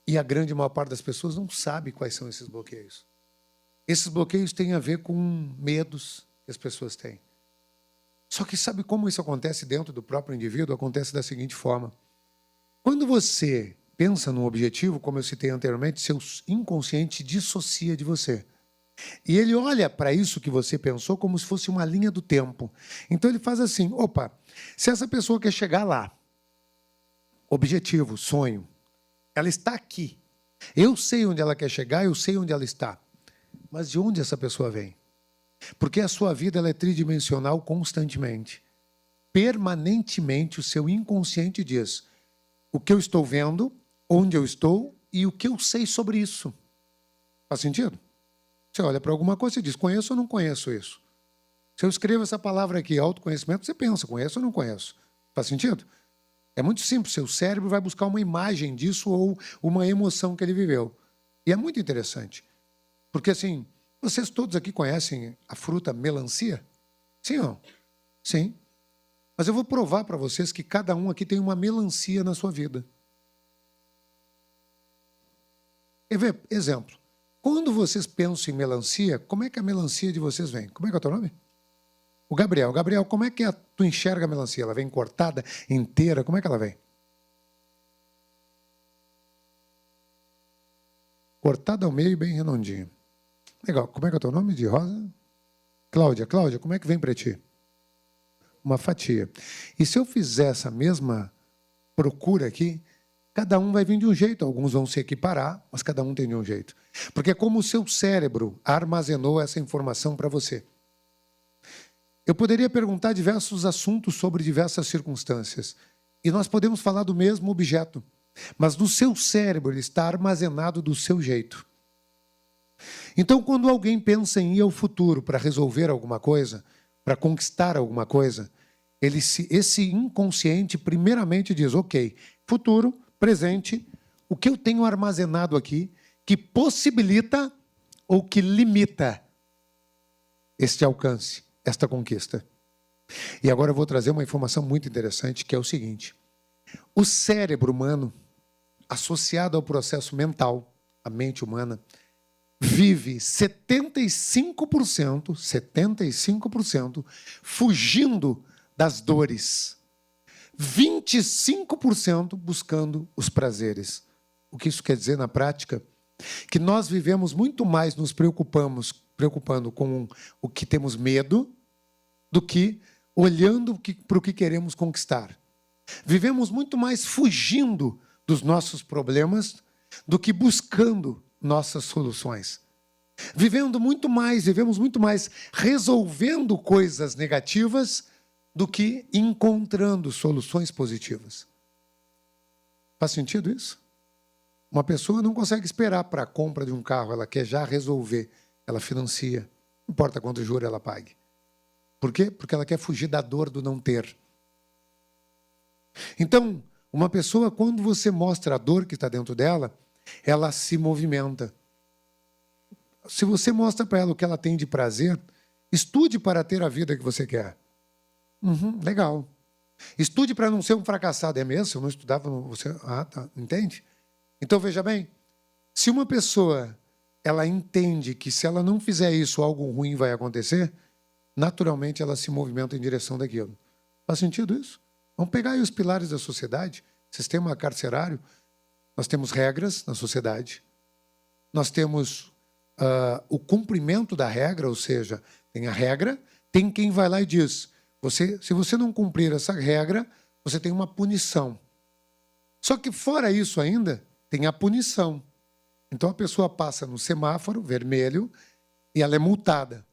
E a grande maior parte das pessoas não sabe quais são esses bloqueios. Esses bloqueios têm a ver com medos que as pessoas têm. Só que sabe como isso acontece dentro do próprio indivíduo? Acontece da seguinte forma. Quando você pensa num objetivo, como eu citei anteriormente, seu inconsciente dissocia de você. E ele olha para isso que você pensou como se fosse uma linha do tempo. Então ele faz assim, opa, se essa pessoa quer chegar lá, objetivo, sonho, ela está aqui. Eu sei onde ela quer chegar, eu sei onde ela está. Mas de onde essa pessoa vem? Porque a sua vida ela é tridimensional constantemente. Permanentemente o seu inconsciente diz o que eu estou vendo, onde eu estou e o que eu sei sobre isso. Faz sentido? Você olha para alguma coisa e diz, conheço ou não conheço isso? Se eu escrevo essa palavra aqui, autoconhecimento, você pensa, conheço ou não conheço? Faz sentido? É muito simples, seu cérebro vai buscar uma imagem disso ou uma emoção que ele viveu. E é muito interessante. Porque, assim, vocês todos aqui conhecem a fruta melancia? Sim ou não? Sim. Mas eu vou provar para vocês que cada um aqui tem uma melancia na sua vida. Quer ver? Exemplo. Quando vocês pensam em melancia, como é que a melancia de vocês vem? Como é que é o teu nome? O Gabriel. Gabriel, como é que tu enxerga a melancia? Ela vem cortada, inteira? Como é que ela vem? Cortada ao meio e bem redondinha. Legal. Como é que é o teu nome de rosa? Cláudia. Cláudia, como é que vem para ti? Uma fatia. E se eu fizer essa mesma procura aqui, cada um vai vir de um jeito. Alguns vão se equiparar, mas cada um tem de um jeito. Porque é como o seu cérebro armazenou essa informação para você. Eu poderia perguntar diversos assuntos sobre diversas circunstâncias. E nós podemos falar do mesmo objeto. Mas no seu cérebro ele está armazenado do seu jeito. Então, quando alguém pensa em ir ao futuro para resolver alguma coisa, para conquistar alguma coisa, esse inconsciente primeiramente diz, ok, futuro, presente, o que eu tenho armazenado aqui que possibilita ou que limita este alcance, esta conquista. E agora eu vou trazer uma informação muito interessante, que é o seguinte. O cérebro humano, associado ao processo mental, a mente humana, vive 75% fugindo das dores. 25% buscando os prazeres. O que isso quer dizer na prática? Que nós vivemos muito mais nos preocupando com o que temos medo do que olhando para o que queremos conquistar. Vivemos muito mais fugindo dos nossos problemas do que buscando nossas soluções. Vivemos muito mais resolvendo coisas negativas do que encontrando soluções positivas. Faz sentido isso? Uma pessoa não consegue esperar para a compra de um carro, ela quer já resolver, ela financia, não importa quanto juro ela pague. Por quê? Porque ela quer fugir da dor do não ter. Então, uma pessoa, quando você mostra a dor que está dentro dela, ela se movimenta. Se você mostra para ela o que ela tem de prazer, estude para ter a vida que você quer. Legal. Estude para não ser um fracassado. É mesmo? Se eu não estudava, você... tá. Entende? Então, veja bem, se uma pessoa ela entende que se ela não fizer isso, algo ruim vai acontecer, naturalmente ela se movimenta em direção daquilo. Faz sentido isso? Vamos pegar aí os pilares da sociedade, sistema carcerário. Nós temos regras na sociedade, nós temos o cumprimento da regra, ou seja, tem a regra, tem quem vai lá e diz, se você não cumprir essa regra, você tem uma punição. Só que fora isso ainda, tem a punição. Então a pessoa passa no semáforo vermelho e ela é multada.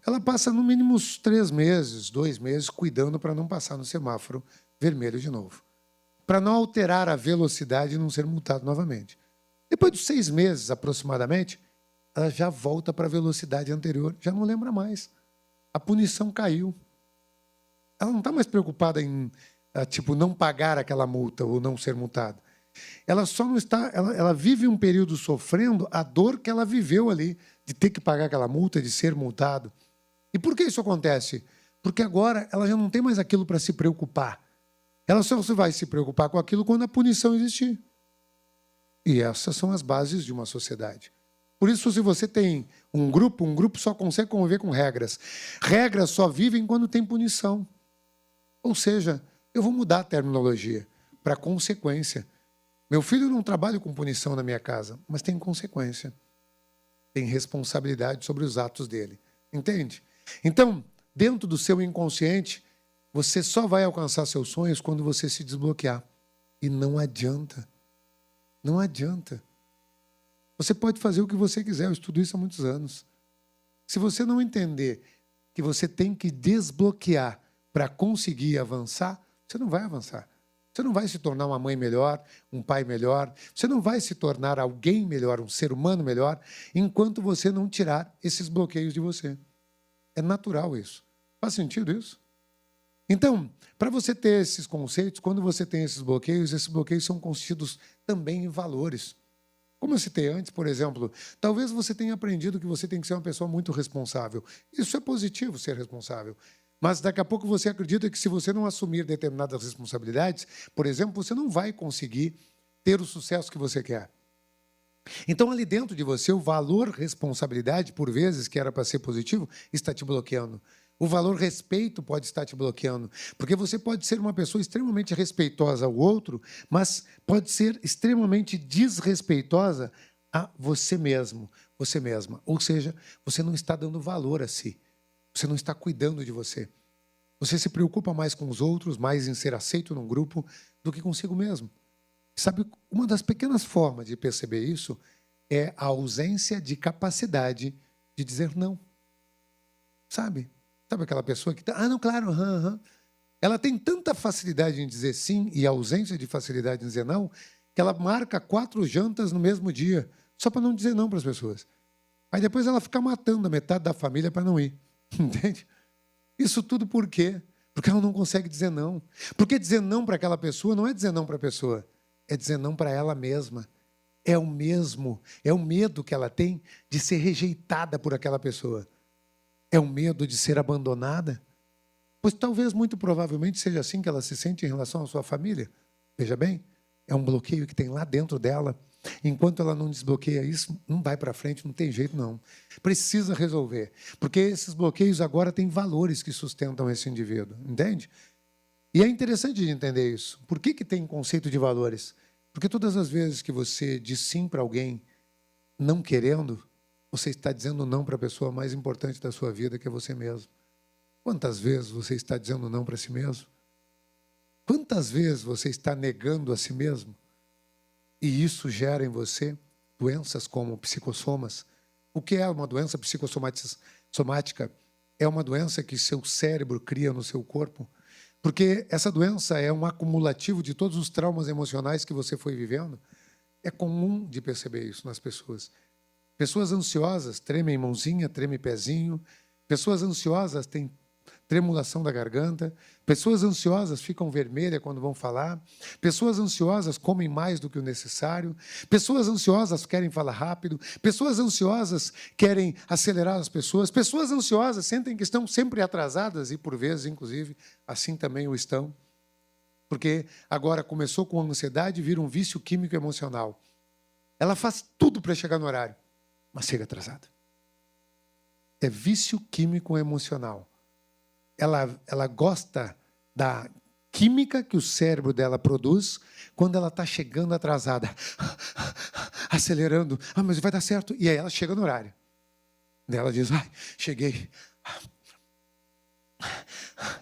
Ela passa no mínimo uns 3 meses, 2 meses, cuidando para não passar no semáforo vermelho de novo. Para não alterar a velocidade e não ser multado novamente. Depois dos 6 meses, aproximadamente, ela já volta para a velocidade anterior, já não lembra mais. A punição caiu. Ela não está mais preocupada em não pagar aquela multa ou não ser multada. Ela só não está, ela vive um período sofrendo a dor que ela viveu ali, de ter que pagar aquela multa, de ser multado. E por que isso acontece? Porque agora ela já não tem mais aquilo para se preocupar. Ela só vai se preocupar com aquilo quando a punição existir. E essas são as bases de uma sociedade. Por isso, se você tem um grupo só consegue conviver com regras. Regras só vivem quando tem punição. Ou seja, eu vou mudar a terminologia para consequência. Meu filho não trabalha com punição na minha casa, mas tem consequência. Tem responsabilidade sobre os atos dele. Entende? Então, dentro do seu inconsciente, você só vai alcançar seus sonhos quando você se desbloquear. E não adianta. Não adianta. Você pode fazer o que você quiser, eu estudo isso há muitos anos. Se você não entender que você tem que desbloquear para conseguir avançar, você não vai avançar. Você não vai se tornar uma mãe melhor, um pai melhor, você não vai se tornar alguém melhor, um ser humano melhor, enquanto você não tirar esses bloqueios de você. É natural isso. Faz sentido isso? Então, para você ter esses conceitos, quando você tem esses bloqueios são constituídos também em valores. Como eu citei antes, por exemplo, talvez você tenha aprendido que você tem que ser uma pessoa muito responsável. Isso é positivo, ser responsável. Mas daqui a pouco você acredita que se você não assumir determinadas responsabilidades, por exemplo, você não vai conseguir ter o sucesso que você quer. Então, ali dentro de você, o valor responsabilidade, por vezes, que era para ser positivo, está te bloqueando. O valor respeito pode estar te bloqueando, porque você pode ser uma pessoa extremamente respeitosa ao outro, mas pode ser extremamente desrespeitosa a você mesmo, você mesma. Ou seja, você não está dando valor a si, você não está cuidando de você. Você se preocupa mais com os outros, mais em ser aceito num grupo, do que consigo mesmo. Sabe, uma das pequenas formas de perceber isso é a ausência de capacidade de dizer não. Sabe? Sabe aquela pessoa que está... não, claro, Ela tem tanta facilidade em dizer sim e ausência de facilidade em dizer não, que ela marca 4 jantas no mesmo dia, só para não dizer não para as pessoas. Aí depois ela fica matando a metade da família para não ir. Entende? Isso tudo por quê? Porque ela não consegue dizer não. Porque dizer não para aquela pessoa não é dizer não para a pessoa, é dizer não para ela mesma. É o medo que ela tem de ser rejeitada por aquela pessoa. É o medo de ser abandonada? Pois talvez, muito provavelmente, seja assim que ela se sente em relação à sua família. Veja bem, é um bloqueio que tem lá dentro dela. Enquanto ela não desbloqueia isso, não vai para frente, não tem jeito não. Precisa resolver, porque esses bloqueios agora têm valores que sustentam esse indivíduo, entende? E é interessante de entender isso. Por que tem conceito de valores? Porque todas as vezes que você diz sim para alguém não querendo, você está dizendo não para a pessoa mais importante da sua vida, que é você mesmo. Quantas vezes você está dizendo não para si mesmo? Quantas vezes você está negando a si mesmo? e isso gera em você doenças como psicossomas. O que é uma doença psicossomática? É uma doença que seu cérebro cria no seu corpo, porque essa doença é um acumulativo de todos os traumas emocionais que você foi vivendo. É comum de perceber isso nas pessoas. Pessoas ansiosas tremem mãozinha, tremem pezinho. Pessoas ansiosas têm tremulação da garganta. Pessoas ansiosas ficam vermelhas quando vão falar. Pessoas ansiosas comem mais do que o necessário. Pessoas ansiosas querem falar rápido. Pessoas ansiosas querem acelerar as pessoas. Pessoas ansiosas sentem que estão sempre atrasadas e, por vezes, inclusive, assim também o estão. Porque agora começou com a ansiedade e vira um vício químico emocional. Ela faz tudo para chegar no horário, mas chega atrasada. É vício químico emocional. Ela gosta da química que o cérebro dela produz quando ela está chegando atrasada, acelerando. Mas vai dar certo. E aí ela chega no horário. Daí ela diz, cheguei.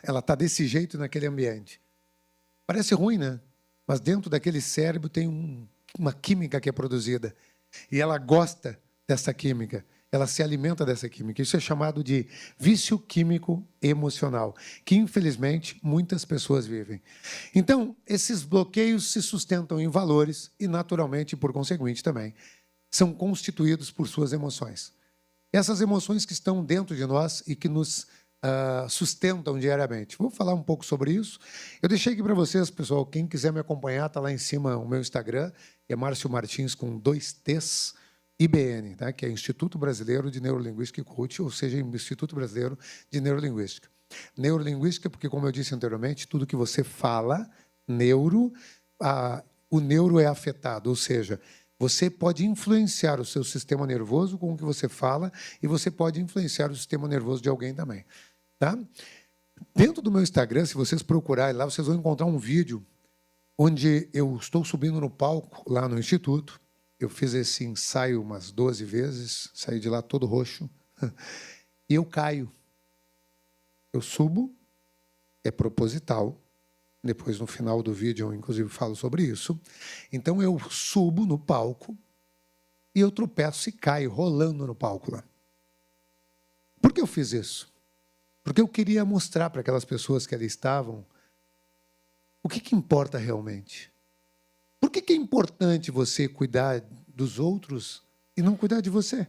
Ela está desse jeito naquele ambiente. Parece ruim, né? Mas dentro daquele cérebro tem uma química que é produzida. E ela gosta dessa química. Ela se alimenta dessa química. Isso é chamado de vício químico emocional, que, infelizmente, muitas pessoas vivem. Então, esses bloqueios se sustentam em valores e, naturalmente, por conseguinte, também, são constituídos por suas emoções. Essas emoções que estão dentro de nós e que nos sustentam diariamente. Vou falar um pouco sobre isso. Eu deixei aqui para vocês, pessoal, quem quiser me acompanhar, está lá em cima o meu Instagram, é Márcio Martins com 2 T's, IBN, tá? Que é Instituto Brasileiro de Neurolinguística e Coaching, ou seja, Instituto Brasileiro de Neurolinguística. Neurolinguística, porque, como eu disse anteriormente, tudo que você fala, o neuro é afetado, ou seja, você pode influenciar o seu sistema nervoso com o que você fala e você pode influenciar o sistema nervoso de alguém também. Tá? Dentro do meu Instagram, se vocês procurarem lá, vocês vão encontrar um vídeo onde eu estou subindo no palco lá no Instituto. Eu fiz esse ensaio umas 12 vezes, saí de lá todo roxo, e eu caio. Eu subo, é proposital. Depois, no final do vídeo, eu, inclusive, falo sobre isso. Então, eu subo no palco e eu tropeço e caio, rolando no palco lá. Por que eu fiz isso? Porque eu queria mostrar para aquelas pessoas que ali estavam o que importa realmente. Por que é importante você cuidar dos outros e não cuidar de você?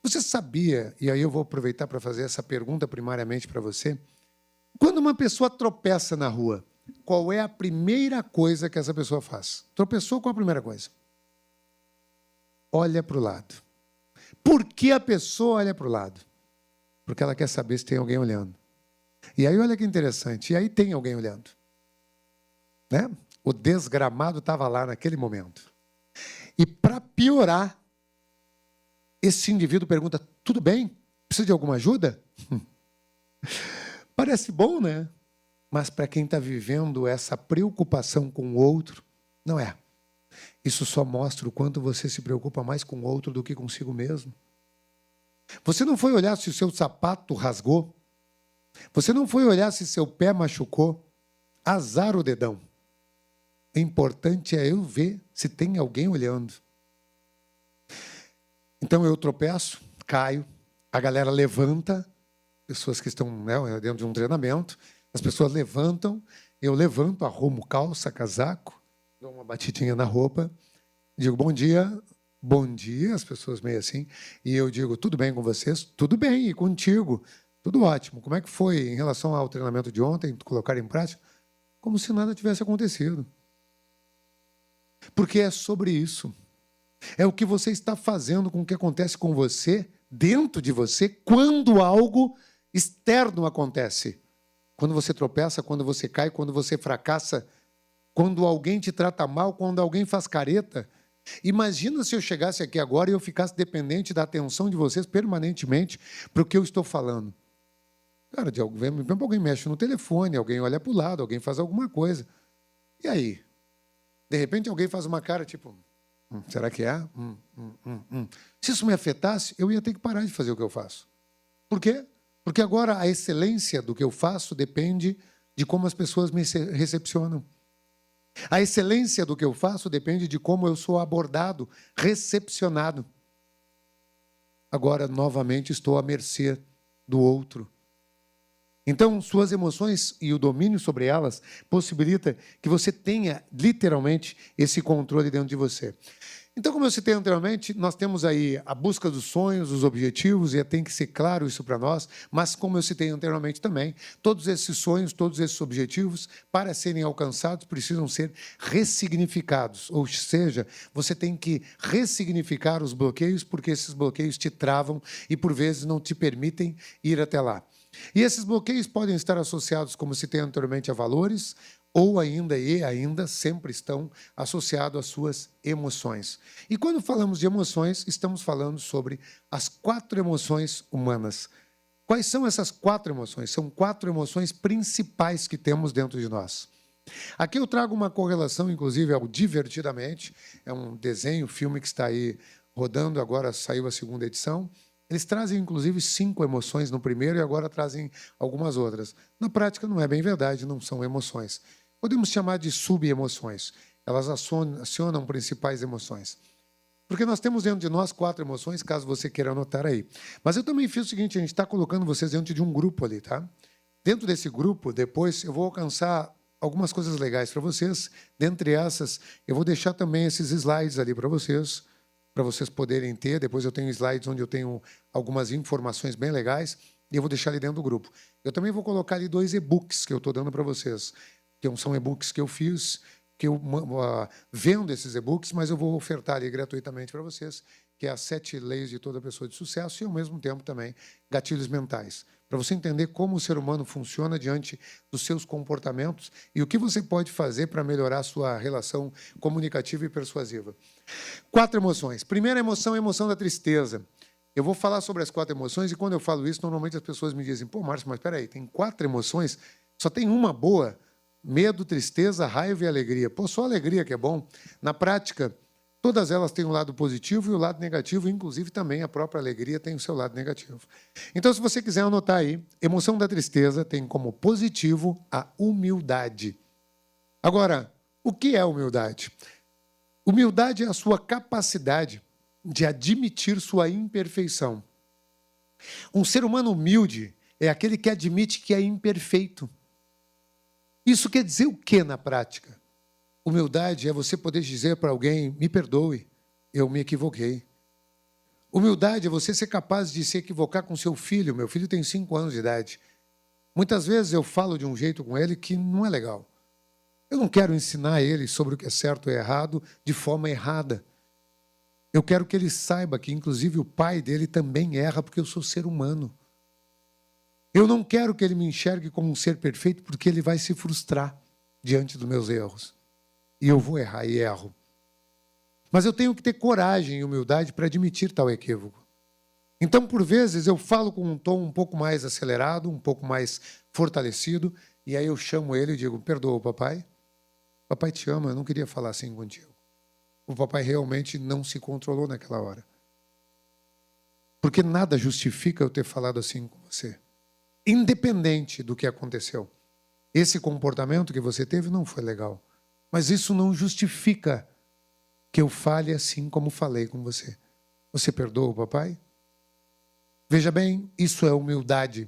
Você sabia, e aí eu vou aproveitar para fazer essa pergunta primariamente para você, quando uma pessoa tropeça na rua, qual é a primeira coisa que essa pessoa faz? Tropeçou, qual a primeira coisa? Olha para o lado. Por que a pessoa olha para o lado? Porque ela quer saber se tem alguém olhando. E aí, olha que interessante, e aí tem alguém olhando. Né? O desgramado estava lá naquele momento. E, para piorar, esse indivíduo pergunta, tudo bem? Precisa de alguma ajuda? Parece bom, né? Mas para quem está vivendo essa preocupação com o outro, não é. Isso só mostra o quanto você se preocupa mais com o outro do que consigo mesmo. Você não foi olhar se o seu sapato rasgou. Você não foi olhar se seu pé machucou. Azar o dedão. O importante é eu ver se tem alguém olhando. Então eu tropeço, caio, a galera levanta, pessoas que estão, né, dentro de um treinamento, as pessoas levantam, eu levanto, arrumo calça, casaco, dou uma batidinha na roupa, digo bom dia, as pessoas meio assim, e eu digo, tudo bem com vocês? Tudo bem, e contigo? Tudo ótimo. Como é que foi em relação ao treinamento de ontem, colocar em prática? Como se nada tivesse acontecido. Porque é sobre isso. É o que você está fazendo com o que acontece com você, dentro de você, quando algo externo acontece. Quando você tropeça, quando você cai, quando você fracassa, quando alguém te trata mal, quando alguém faz careta. Imagina se eu chegasse aqui agora e eu ficasse dependente da atenção de vocês permanentemente para o que eu estou falando. Cara, alguém mexe no telefone, alguém olha para o lado, alguém faz alguma coisa. E aí? De repente alguém faz uma cara tipo, será que é? Se isso me afetasse, eu ia ter que parar de fazer o que eu faço. Por quê? Porque agora a excelência do que eu faço depende de como as pessoas me recepcionam. A excelência do que eu faço depende de como eu sou abordado, recepcionado. Agora, novamente, estou à mercê do outro. Então, suas emoções e o domínio sobre elas possibilita que você tenha, literalmente, esse controle dentro de você. Então, como eu citei anteriormente, nós temos aí a busca dos sonhos, dos objetivos, e tem que ser claro isso para nós, mas, como eu citei anteriormente também, todos esses sonhos, todos esses objetivos, para serem alcançados, precisam ser ressignificados. Ou seja, você tem que ressignificar os bloqueios, porque esses bloqueios te travam e, por vezes, não te permitem ir até lá. E esses bloqueios podem estar associados, como citei anteriormente, a valores, ou ainda sempre estão associados às suas emoções. E quando falamos de emoções, estamos falando sobre as 4 emoções humanas. Quais são essas 4 emoções? São 4 emoções principais que temos dentro de nós. Aqui eu trago uma correlação, inclusive, ao Divertidamente. É um desenho, filme que está aí rodando, agora saiu a 2ª edição. Eles trazem, inclusive, 5 emoções no primeiro e agora trazem algumas outras. Na prática, não é bem verdade, não são emoções. Podemos chamar de sub-emoções. Elas acionam principais emoções. Porque nós temos dentro de nós 4 emoções, caso você queira anotar aí. Mas eu também fiz o seguinte, a gente está colocando vocês dentro de um grupo ali, tá? Dentro desse grupo, depois, eu vou alcançar algumas coisas legais para vocês. Dentre essas, eu vou deixar também esses slides ali para vocês poderem ter. Depois eu tenho slides onde eu tenho algumas informações bem legais e eu vou deixar ali dentro do grupo. Eu também vou colocar ali 2 e-books que eu estou dando para vocês. Que são e-books que eu fiz, que eu vendo esses e-books, mas eu vou ofertar ali gratuitamente para vocês, que é as 7 leis de toda pessoa de sucesso e, ao mesmo tempo, também gatilhos mentais. Para você entender como o ser humano funciona diante dos seus comportamentos e o que você pode fazer para melhorar a sua relação comunicativa e persuasiva. 4 emoções. Primeira emoção é a emoção da tristeza. Eu vou falar sobre as 4 emoções e, quando eu falo isso, normalmente as pessoas me dizem: pô, Márcio, mas espera aí, tem 4 emoções, só tem uma boa? Medo, tristeza, raiva e alegria. Pô, só alegria que é bom. Na prática, todas elas têm um lado positivo e o lado negativo, inclusive também a própria alegria tem o seu lado negativo. Então, se você quiser anotar aí, emoção da tristeza tem como positivo a humildade. Agora, o que é humildade? Humildade é a sua capacidade de admitir sua imperfeição. Um ser humano humilde é aquele que admite que é imperfeito. Isso quer dizer o quê na prática? Humildade é você poder dizer para alguém: me perdoe, eu me equivoquei. Humildade é você ser capaz de se equivocar com seu filho. Meu filho tem 5 anos de idade. Muitas vezes eu falo de um jeito com ele que não é legal. Eu não quero ensinar ele sobre o que é certo e errado de forma errada. Eu quero que ele saiba que, inclusive, o pai dele também erra, porque eu sou ser humano. Eu não quero que ele me enxergue como um ser perfeito, porque ele vai se frustrar diante dos meus erros. E eu vou errar e erro. Mas eu tenho que ter coragem e humildade para admitir tal equívoco. Então, por vezes, eu falo com um tom um pouco mais acelerado, um pouco mais fortalecido, e aí eu chamo ele e digo: perdoa, papai. Papai te ama, eu não queria falar assim contigo. O papai realmente não se controlou naquela hora. Porque nada justifica eu ter falado assim com você. Independente do que aconteceu. Esse comportamento que você teve não foi legal. Mas isso não justifica que eu fale assim como falei com você. Você perdoa o papai? Veja bem, isso é humildade.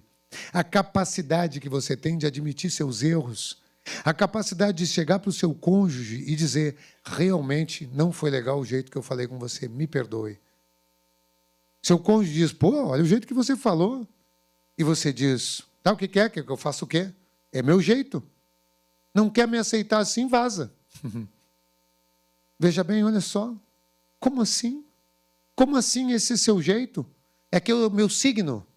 A capacidade que você tem de admitir seus erros. A capacidade de chegar para o seu cônjuge e dizer: realmente não foi legal o jeito que eu falei com você, me perdoe. Seu cônjuge diz: pô, olha o jeito que você falou. E você diz: tá, o que quer? Quer que eu faça o quê? É meu jeito. Não quer me aceitar assim, vaza. Veja bem, olha só. Como assim? Como assim esse seu jeito? É que é o meu signo.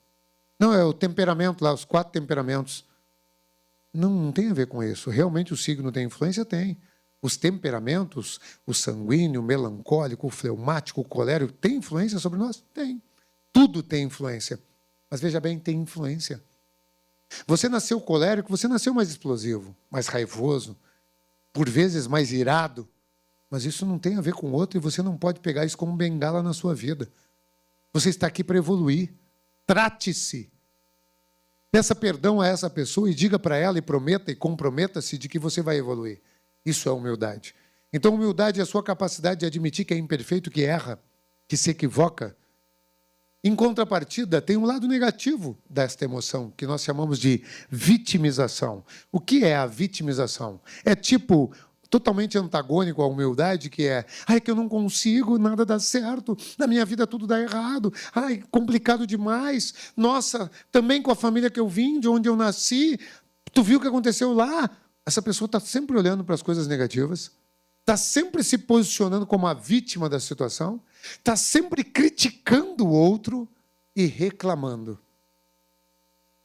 Não, é o temperamento lá, os 4 temperamentos. Não tem a ver com isso. Realmente o signo tem influência? Tem. Os temperamentos, o sanguíneo, o melancólico, o fleumático, o colérico, tem influência sobre nós? Tem. Tudo tem influência. Mas veja bem, tem influência. Você nasceu colérico, você nasceu mais explosivo, mais raivoso, por vezes mais irado. Mas isso não tem a ver com o outro e você não pode pegar isso como bengala na sua vida. Você está aqui para evoluir. Trate-se. Peça perdão a essa pessoa e diga para ela e prometa e comprometa-se de que você vai evoluir. Isso é humildade. Então, humildade é a sua capacidade de admitir que é imperfeito, que erra, que se equivoca. Em contrapartida, tem um lado negativo desta emoção, que nós chamamos de vitimização. O que é a vitimização? É tipo totalmente antagônico à humildade, que é: ai, que eu não consigo, nada dá certo, na minha vida tudo dá errado, ai, complicado demais, nossa, também com a família que eu vim, de onde eu nasci, tu viu o que aconteceu lá? Essa pessoa está sempre olhando para as coisas negativas, está sempre se posicionando como a vítima da situação, está sempre criticando o outro e reclamando.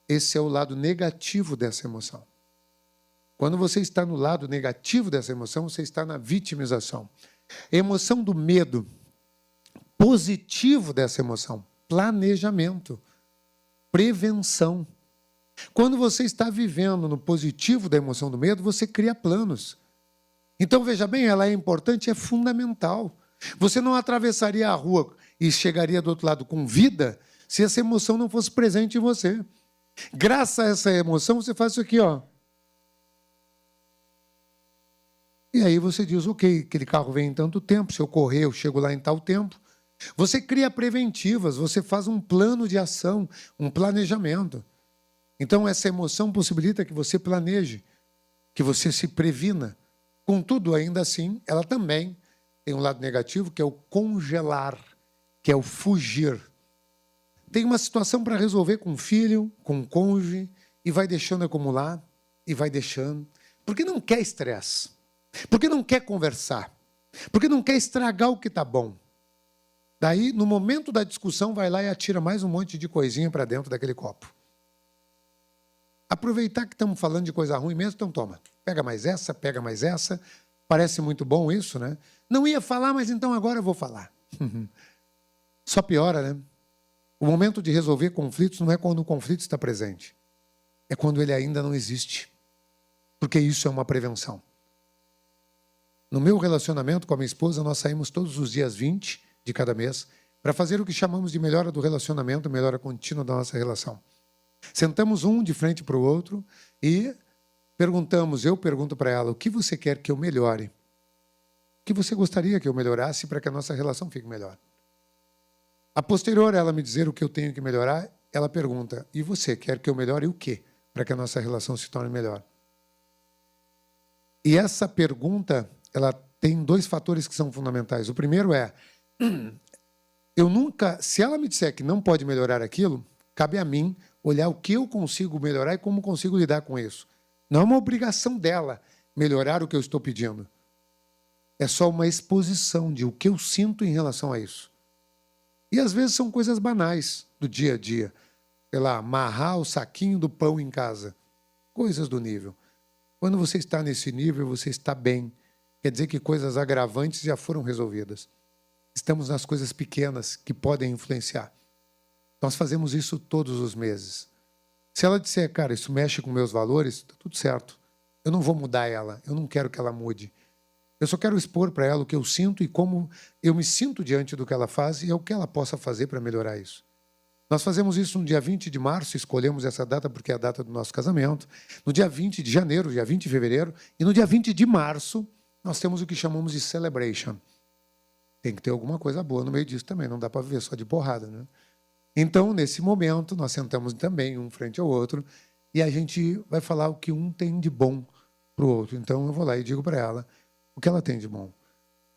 Esse é o lado negativo dessa emoção. Quando você está no lado negativo dessa emoção, você está na vitimização. A emoção do medo, positivo dessa emoção, planejamento, prevenção. Quando você está vivendo no positivo da emoção do medo, você cria planos. Então, veja bem, ela é importante, é fundamental. Você não atravessaria a rua e chegaria do outro lado com vida se essa emoção não fosse presente em você. Graças a essa emoção, você faz isso aqui, ó. E aí você diz, ok, aquele carro vem em tanto tempo, se eu correr, eu chego lá em tal tempo. Você cria preventivas, você faz um plano de ação, um planejamento. Então, essa emoção possibilita que você planeje, que você se previna. Contudo, ainda assim, ela também tem um lado negativo, que é o congelar, que é o fugir. Tem uma situação para resolver com o filho, com o cônjuge, e vai deixando acumular, e vai deixando. Porque não quer estresse. Porque não quer conversar. Porque não quer estragar o que está bom. Daí, no momento da discussão, vai lá e atira mais um monte de coisinha para dentro daquele copo. Aproveitar que estamos falando de coisa ruim mesmo, então toma. Pega mais essa. Parece muito bom isso, né? Não ia falar, mas então agora eu vou falar. Só piora, né? O momento de resolver conflitos não é quando o conflito está presente. É quando ele ainda não existe. Porque isso é uma prevenção. No meu relacionamento com a minha esposa, nós saímos todos os dias 20 de cada mês para fazer o que chamamos de melhora do relacionamento, melhora contínua da nossa relação. Sentamos um de frente para o outro e eu pergunto para ela, o que você quer que eu melhore? O que você gostaria que eu melhorasse para que a nossa relação fique melhor? A posterior, ela me dizer o que eu tenho que melhorar, ela pergunta, e você quer que eu melhore o quê para que a nossa relação se torne melhor? E essa pergunta, ela tem dois fatores que são fundamentais. O primeiro é, se ela me disser que não pode melhorar aquilo, cabe a mim olhar o que eu consigo melhorar e como consigo lidar com isso. Não é uma obrigação dela melhorar o que eu estou pedindo. É só uma exposição de o que eu sinto em relação a isso. E às vezes são coisas banais do dia a dia. Sei lá, amarrar o saquinho do pão em casa. Coisas do nível. Quando você está nesse nível, você está bem. Quer dizer que coisas agravantes já foram resolvidas. Estamos nas coisas pequenas que podem influenciar. Nós fazemos isso todos os meses. Se ela disser, cara, isso mexe com meus valores, está tudo certo. Eu não vou mudar ela, eu não quero que ela mude. Eu só quero expor para ela o que eu sinto e como eu me sinto diante do que ela faz e é o que ela possa fazer para melhorar isso. Nós fazemos isso no dia 20 de março, escolhemos essa data porque é a data do nosso casamento. No dia 20 de janeiro, dia 20 de fevereiro, e no dia 20 de março, nós temos o que chamamos de celebration. Tem que ter alguma coisa boa no meio disso também, não dá para viver só de porrada, né? Então, nesse momento, nós sentamos também um frente ao outro e a gente vai falar o que um tem de bom para o outro. Então, eu vou lá e digo para ela o que ela tem de bom.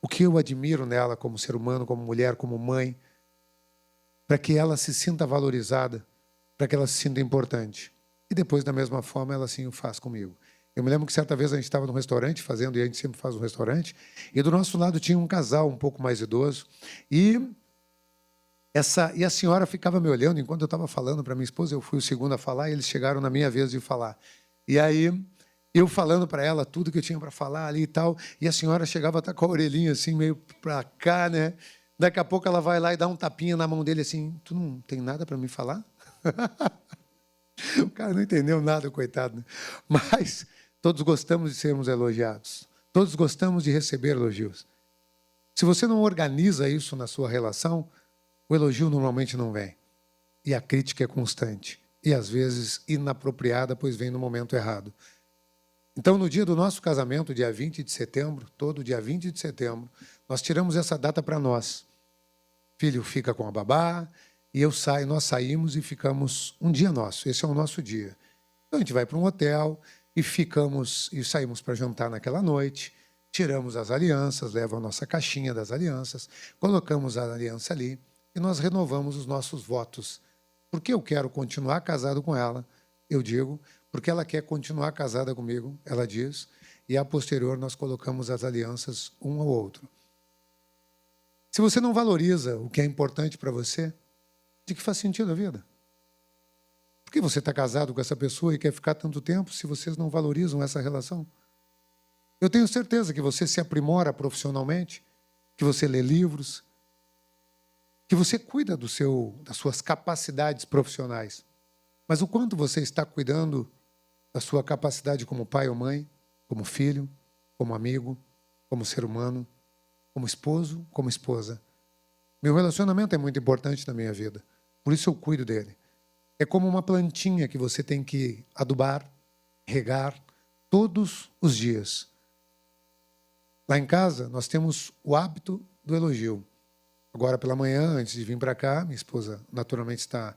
O que eu admiro nela como ser humano, como mulher, como mãe, para que ela se sinta valorizada, para que ela se sinta importante. E depois, da mesma forma, ela assim o faz comigo. Eu me lembro que certa vez a gente estava num restaurante fazendo, e a gente sempre faz um restaurante, e do nosso lado tinha um casal um pouco mais idoso, e a senhora ficava me olhando enquanto eu estava falando para minha esposa, eu fui o segundo a falar, e eles chegaram na minha vez de falar. E aí, eu falando para ela tudo que eu tinha para falar ali e tal, e a senhora chegava a estar com a orelhinha assim, meio para cá, né? Daqui a pouco ela vai lá e dá um tapinha na mão dele assim, tu não tem nada para me falar? O cara não entendeu nada, coitado. Né? Mas todos gostamos de sermos elogiados. Todos gostamos de receber elogios. Se você não organiza isso na sua relação, o elogio normalmente não vem. E a crítica é constante. E, às vezes, inapropriada, pois vem no momento errado. Então, no dia do nosso casamento, dia 20 de setembro, todo dia 20 de setembro, nós tiramos essa data para nós. Filho fica com a babá, e nós saímos e ficamos um dia nosso. Esse é o nosso dia. Então, a gente vai para um hotel e saímos para jantar naquela noite, tiramos as alianças, levo a nossa caixinha das alianças, colocamos a aliança ali e nós renovamos os nossos votos. Porque eu quero continuar casado com ela, eu digo, porque ela quer continuar casada comigo, ela diz, e a posterior nós colocamos as alianças um ao outro. Se você não valoriza o que é importante para você, de que faz sentido a vida? Por que você está casado com essa pessoa e quer ficar tanto tempo se vocês não valorizam essa relação? Eu tenho certeza que você se aprimora profissionalmente, que você lê livros, que você cuida das suas capacidades profissionais. Mas o quanto você está cuidando da sua capacidade como pai ou mãe, como filho, como amigo, como ser humano, como esposo, como esposa. Meu relacionamento é muito importante na minha vida, por isso eu cuido dele. É como uma plantinha que você tem que adubar, regar todos os dias. Lá em casa, nós temos o hábito do elogio. Agora pela manhã, antes de vir para cá, minha esposa naturalmente está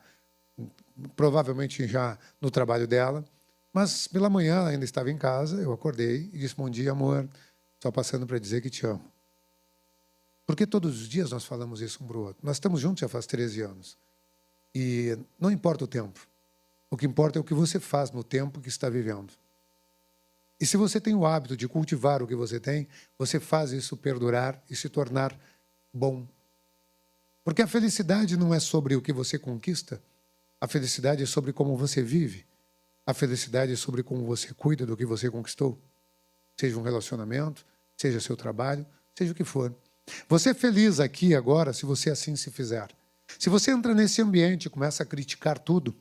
provavelmente já no trabalho dela, mas pela manhã ela ainda estava em casa, eu acordei e disse: bom dia, amor, só passando para dizer que te amo. Porque todos os dias nós falamos isso um para o outro. Nós estamos juntos já faz 13 anos. E não importa o tempo. O que importa é o que você faz no tempo que está vivendo. E se você tem o hábito de cultivar o que você tem, você faz isso perdurar e se tornar bom. Porque a felicidade não é sobre o que você conquista, a felicidade é sobre como você vive. A felicidade é sobre como você cuida do que você conquistou. Seja um relacionamento, seja seu trabalho, seja o que for. Você é feliz aqui agora se você assim se fizer. Se você entra nesse ambiente e começa a criticar tudo,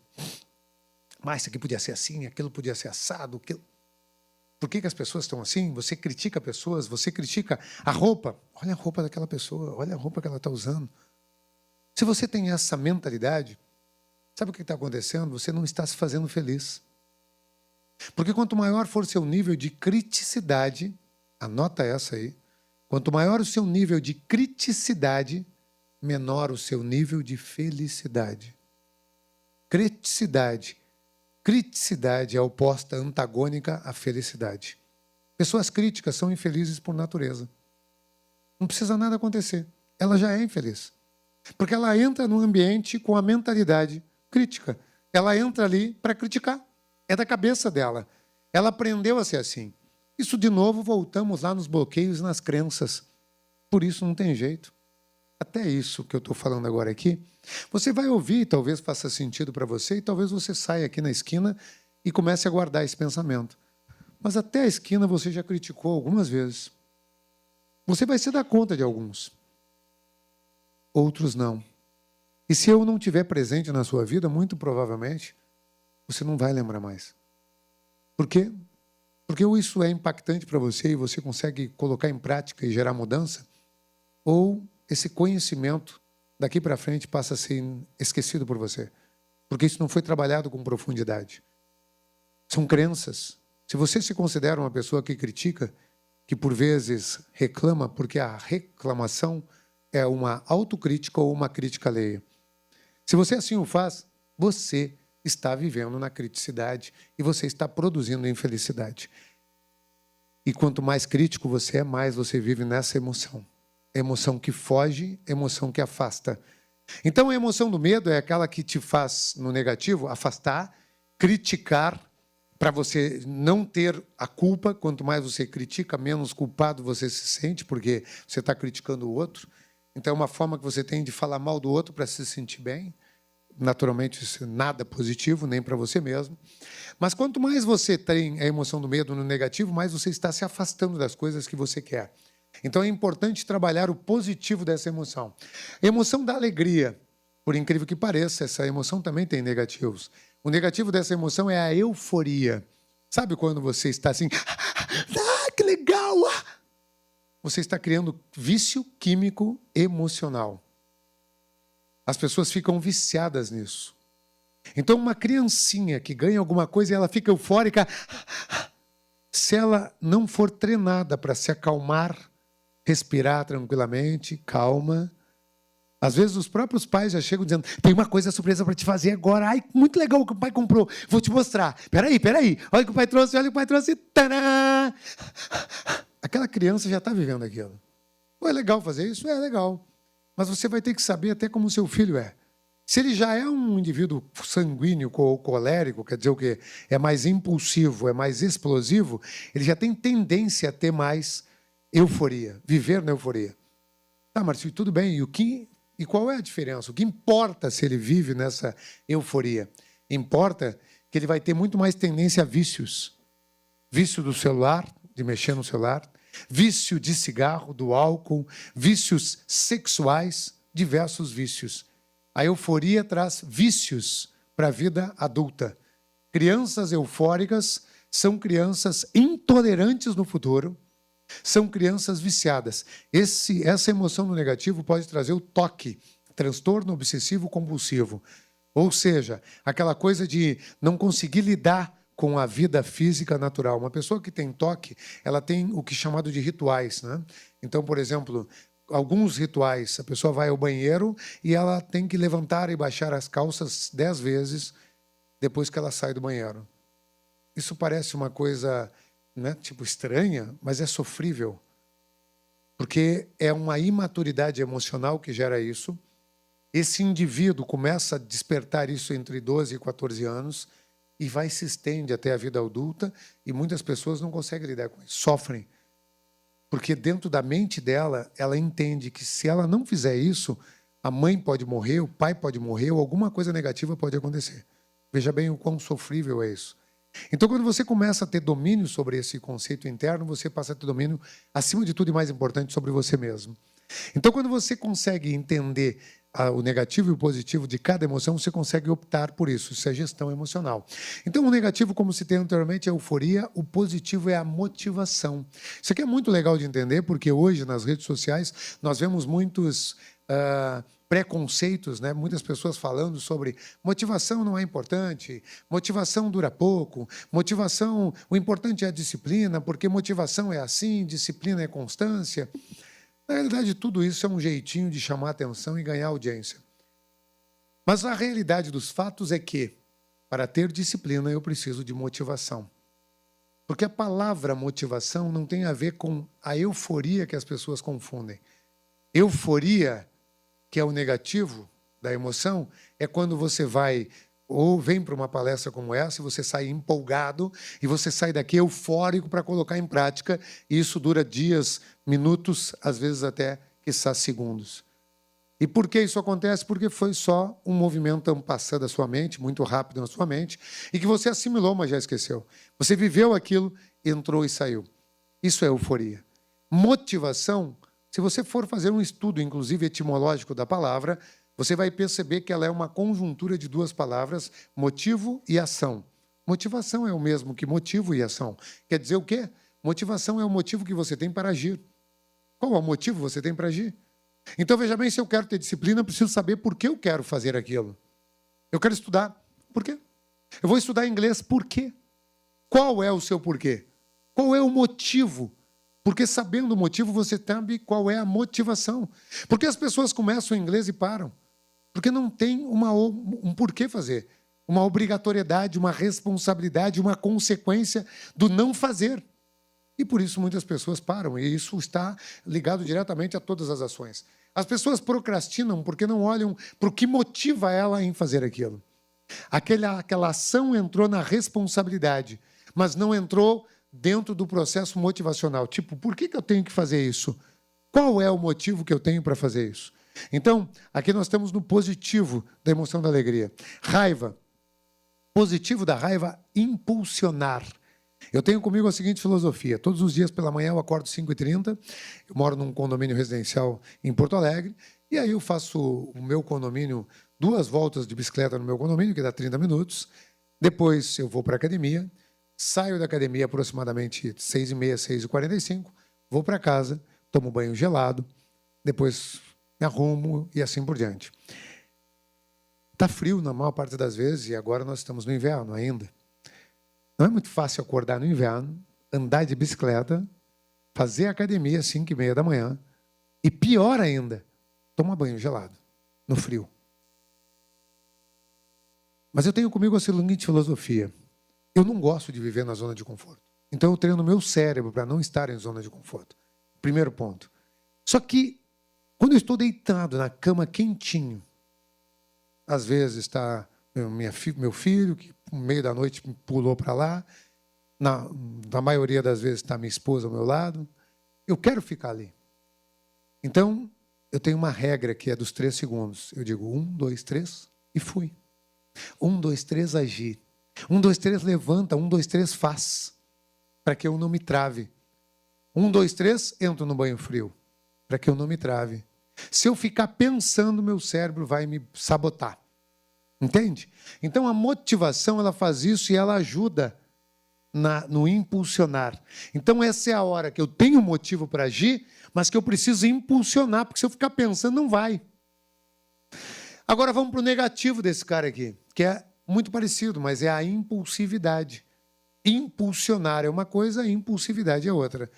mas isso aqui podia ser assim, aquilo podia ser assado, aquilo... Por que as pessoas estão assim? Você critica pessoas, você critica a roupa. Olha a roupa daquela pessoa, olha a roupa que ela está usando. Se você tem essa mentalidade, sabe o que está acontecendo? Você não está se fazendo feliz. Porque quanto maior for seu nível de criticidade, anota essa aí, quanto maior o seu nível de criticidade, menor o seu nível de felicidade. Criticidade é oposta, antagônica à felicidade. Pessoas críticas são infelizes por natureza. Não precisa nada acontecer. Ela já é infeliz. Porque ela entra no ambiente com a mentalidade crítica. Ela entra ali para criticar. É da cabeça dela. Ela aprendeu a ser assim. Isso, de novo, voltamos lá nos bloqueios e nas crenças. Por isso não tem jeito. Até isso que eu estou falando agora aqui, você vai ouvir, talvez faça sentido para você, e talvez você saia aqui na esquina e comece a guardar esse pensamento. Mas até a esquina você já criticou algumas vezes. Você vai se dar conta de alguns. Outros não. E se eu não estiver presente na sua vida, muito provavelmente, você não vai lembrar mais. Por quê? Porque ou isso é impactante para você e você consegue colocar em prática e gerar mudança, ou esse conhecimento daqui para frente passa a ser esquecido por você. Porque isso não foi trabalhado com profundidade. São crenças. Se você se considera uma pessoa que critica, que por vezes reclama, porque a reclamação é uma autocrítica ou uma crítica alheia. Se você assim o faz, você está vivendo na criticidade e você está produzindo infelicidade. E quanto mais crítico você é, mais você vive nessa emoção. Emoção que foge, emoção que afasta. Então, a emoção do medo é aquela que te faz, no negativo, afastar, criticar, para você não ter a culpa. Quanto mais você critica, menos culpado você se sente, porque você está criticando o outro. Então, é uma forma que você tem de falar mal do outro para se sentir bem. Naturalmente, isso é nada positivo, nem para você mesmo. Mas quanto mais você tem a emoção do medo no negativo, mais você está se afastando das coisas que você quer. Então, é importante trabalhar o positivo dessa emoção. A emoção da alegria, por incrível que pareça, essa emoção também tem negativos. O negativo dessa emoção é a euforia. Sabe quando você está assim, que legal! Você está criando vício químico emocional. As pessoas ficam viciadas nisso. Então, uma criancinha que ganha alguma coisa e ela fica eufórica, se ela não for treinada para se acalmar, respirar tranquilamente, calma. Às vezes os próprios pais já chegam dizendo: tem uma coisa surpresa para te fazer agora. Ai, muito legal o que o pai comprou. Vou te mostrar. Peraí. Olha o que o pai trouxe, olha o que o pai trouxe. Tadã! Aquela criança já está vivendo aquilo. Pô, é legal fazer isso? É legal. Mas você vai ter que saber até como o seu filho é. Se ele já é um indivíduo sanguíneo ou colérico, quer dizer o quê? É mais impulsivo, é mais explosivo, ele já tem tendência a ter mais euforia, viver na euforia. Tá, Marcio, tudo bem. E qual é a diferença? O que importa se ele vive nessa euforia? Importa que ele vai ter muito mais tendência a vícios. Vício do celular, de mexer no celular, vício de cigarro, do álcool, vícios sexuais, diversos vícios. A euforia traz vícios para a vida adulta. Crianças eufóricas são crianças intolerantes no futuro, são crianças viciadas. Essa emoção no negativo pode trazer o TOC, transtorno obsessivo compulsivo. Ou seja, aquela coisa de não conseguir lidar com a vida física natural. Uma pessoa que tem TOC, ela tem o que é chamado de rituais, né? Então, por exemplo, alguns rituais, a pessoa vai ao banheiro e ela tem que levantar e baixar as calças 10 vezes depois que ela sai do banheiro. Isso parece uma coisa, né, tipo estranha, mas é sofrível. Porque é uma imaturidade emocional que gera isso. Esse indivíduo começa a despertar isso entre 12 e 14 anos e se estende até a vida adulta, e muitas pessoas não conseguem lidar com isso, sofrem. Porque dentro da mente dela, ela entende que se ela não fizer isso, a mãe pode morrer, o pai pode morrer, ou alguma coisa negativa pode acontecer. Veja bem o quão sofrível é isso. Então, quando você começa a ter domínio sobre esse conceito interno, você passa a ter domínio, acima de tudo e mais importante, sobre você mesmo. Então, quando você consegue entender o negativo e o positivo de cada emoção, você consegue optar por isso. Isso é gestão emocional. Então, o negativo, como citei anteriormente, é a euforia. O positivo é a motivação. Isso aqui é muito legal de entender, porque hoje, nas redes sociais, nós vemos muitos preconceitos, né? Muitas pessoas falando sobre motivação não é importante, motivação dura pouco, motivação, o importante é a disciplina, porque motivação é assim, disciplina é constância. Na realidade, tudo isso é um jeitinho de chamar atenção e ganhar audiência. Mas a realidade dos fatos é que, para ter disciplina, eu preciso de motivação. Porque a palavra motivação não tem a ver com a euforia que as pessoas confundem. Euforia, que é o negativo da emoção, é quando você vai ou vem para uma palestra como essa, e você sai empolgado, e você sai daqui eufórico para colocar em prática, e isso dura dias, minutos, às vezes até, quiçá, segundos. E por que isso acontece? Porque foi só um movimento passando da sua mente, muito rápido na sua mente, e que você assimilou, mas já esqueceu. Você viveu aquilo, entrou e saiu. Isso é euforia. Motivação, se você for fazer um estudo, inclusive etimológico da palavra, você vai perceber que ela é uma conjuntura de duas palavras, motivo e ação. Motivação é o mesmo que motivo e ação. Quer dizer o quê? Motivação é o motivo que você tem para agir. Qual é o motivo que você tem para agir? Então, veja bem, se eu quero ter disciplina, eu preciso saber por que eu quero fazer aquilo. Eu quero estudar. Por quê? Eu vou estudar inglês. Por quê? Qual é o seu porquê? Qual é o motivo? Porque sabendo o motivo, você sabe qual é a motivação. Porque as pessoas começam o inglês e param. Porque não tem um porquê fazer. Uma obrigatoriedade, uma responsabilidade, uma consequência do não fazer. E por isso muitas pessoas param. E isso está ligado diretamente a todas as ações. As pessoas procrastinam porque não olham para o que motiva ela em fazer aquilo. Aquela ação entrou na responsabilidade, mas não entrou dentro do processo motivacional. Tipo, por que eu tenho que fazer isso? Qual é o motivo que eu tenho para fazer isso? Então, aqui nós estamos no positivo da emoção da alegria. Raiva. Positivo da raiva, impulsionar. Eu tenho comigo a seguinte filosofia. Todos os dias pela manhã eu acordo 5h30. Eu moro num condomínio residencial em Porto Alegre. E aí eu faço o meu condomínio, 2 voltas de bicicleta no meu condomínio, que dá 30 minutos. Depois eu vou para a academia. Saio da academia aproximadamente 6h30, 6h45. Vou para casa, tomo banho gelado. Depois me arrumo e assim por diante. Está frio na maior parte das vezes e agora nós estamos no inverno ainda. Não é muito fácil acordar no inverno, andar de bicicleta, fazer academia às 5h30 da manhã e, pior ainda, tomar banho gelado, no frio. Mas eu tenho comigo a seguinte filosofia. Eu não gosto de viver na zona de conforto. Então eu treino meu cérebro para não estar em zona de conforto. Primeiro ponto. Só que, quando eu estou deitado na cama quentinho, às vezes está meu filho, que no meio da noite pulou para lá, na maioria das vezes está minha esposa ao meu lado, eu quero ficar ali. Então, eu tenho uma regra que é dos 3 segundos. Eu digo 1, 2, 3 e fui. 1, 2, 3, agir. 1, 2, 3, levanta. 1, 2, 3, faz. Para que eu não me trave. 1, 2, 3, entro no banho frio. Para que eu não me trave. Se eu ficar pensando, meu cérebro vai me sabotar. Entende? Então, a motivação, ela faz isso e ela ajuda no impulsionar. Então, essa é a hora que eu tenho motivo para agir, mas que eu preciso impulsionar, porque se eu ficar pensando, não vai. Agora, vamos para o negativo desse cara aqui, que é muito parecido, mas é a impulsividade. Impulsionar é uma coisa, impulsividade é outra.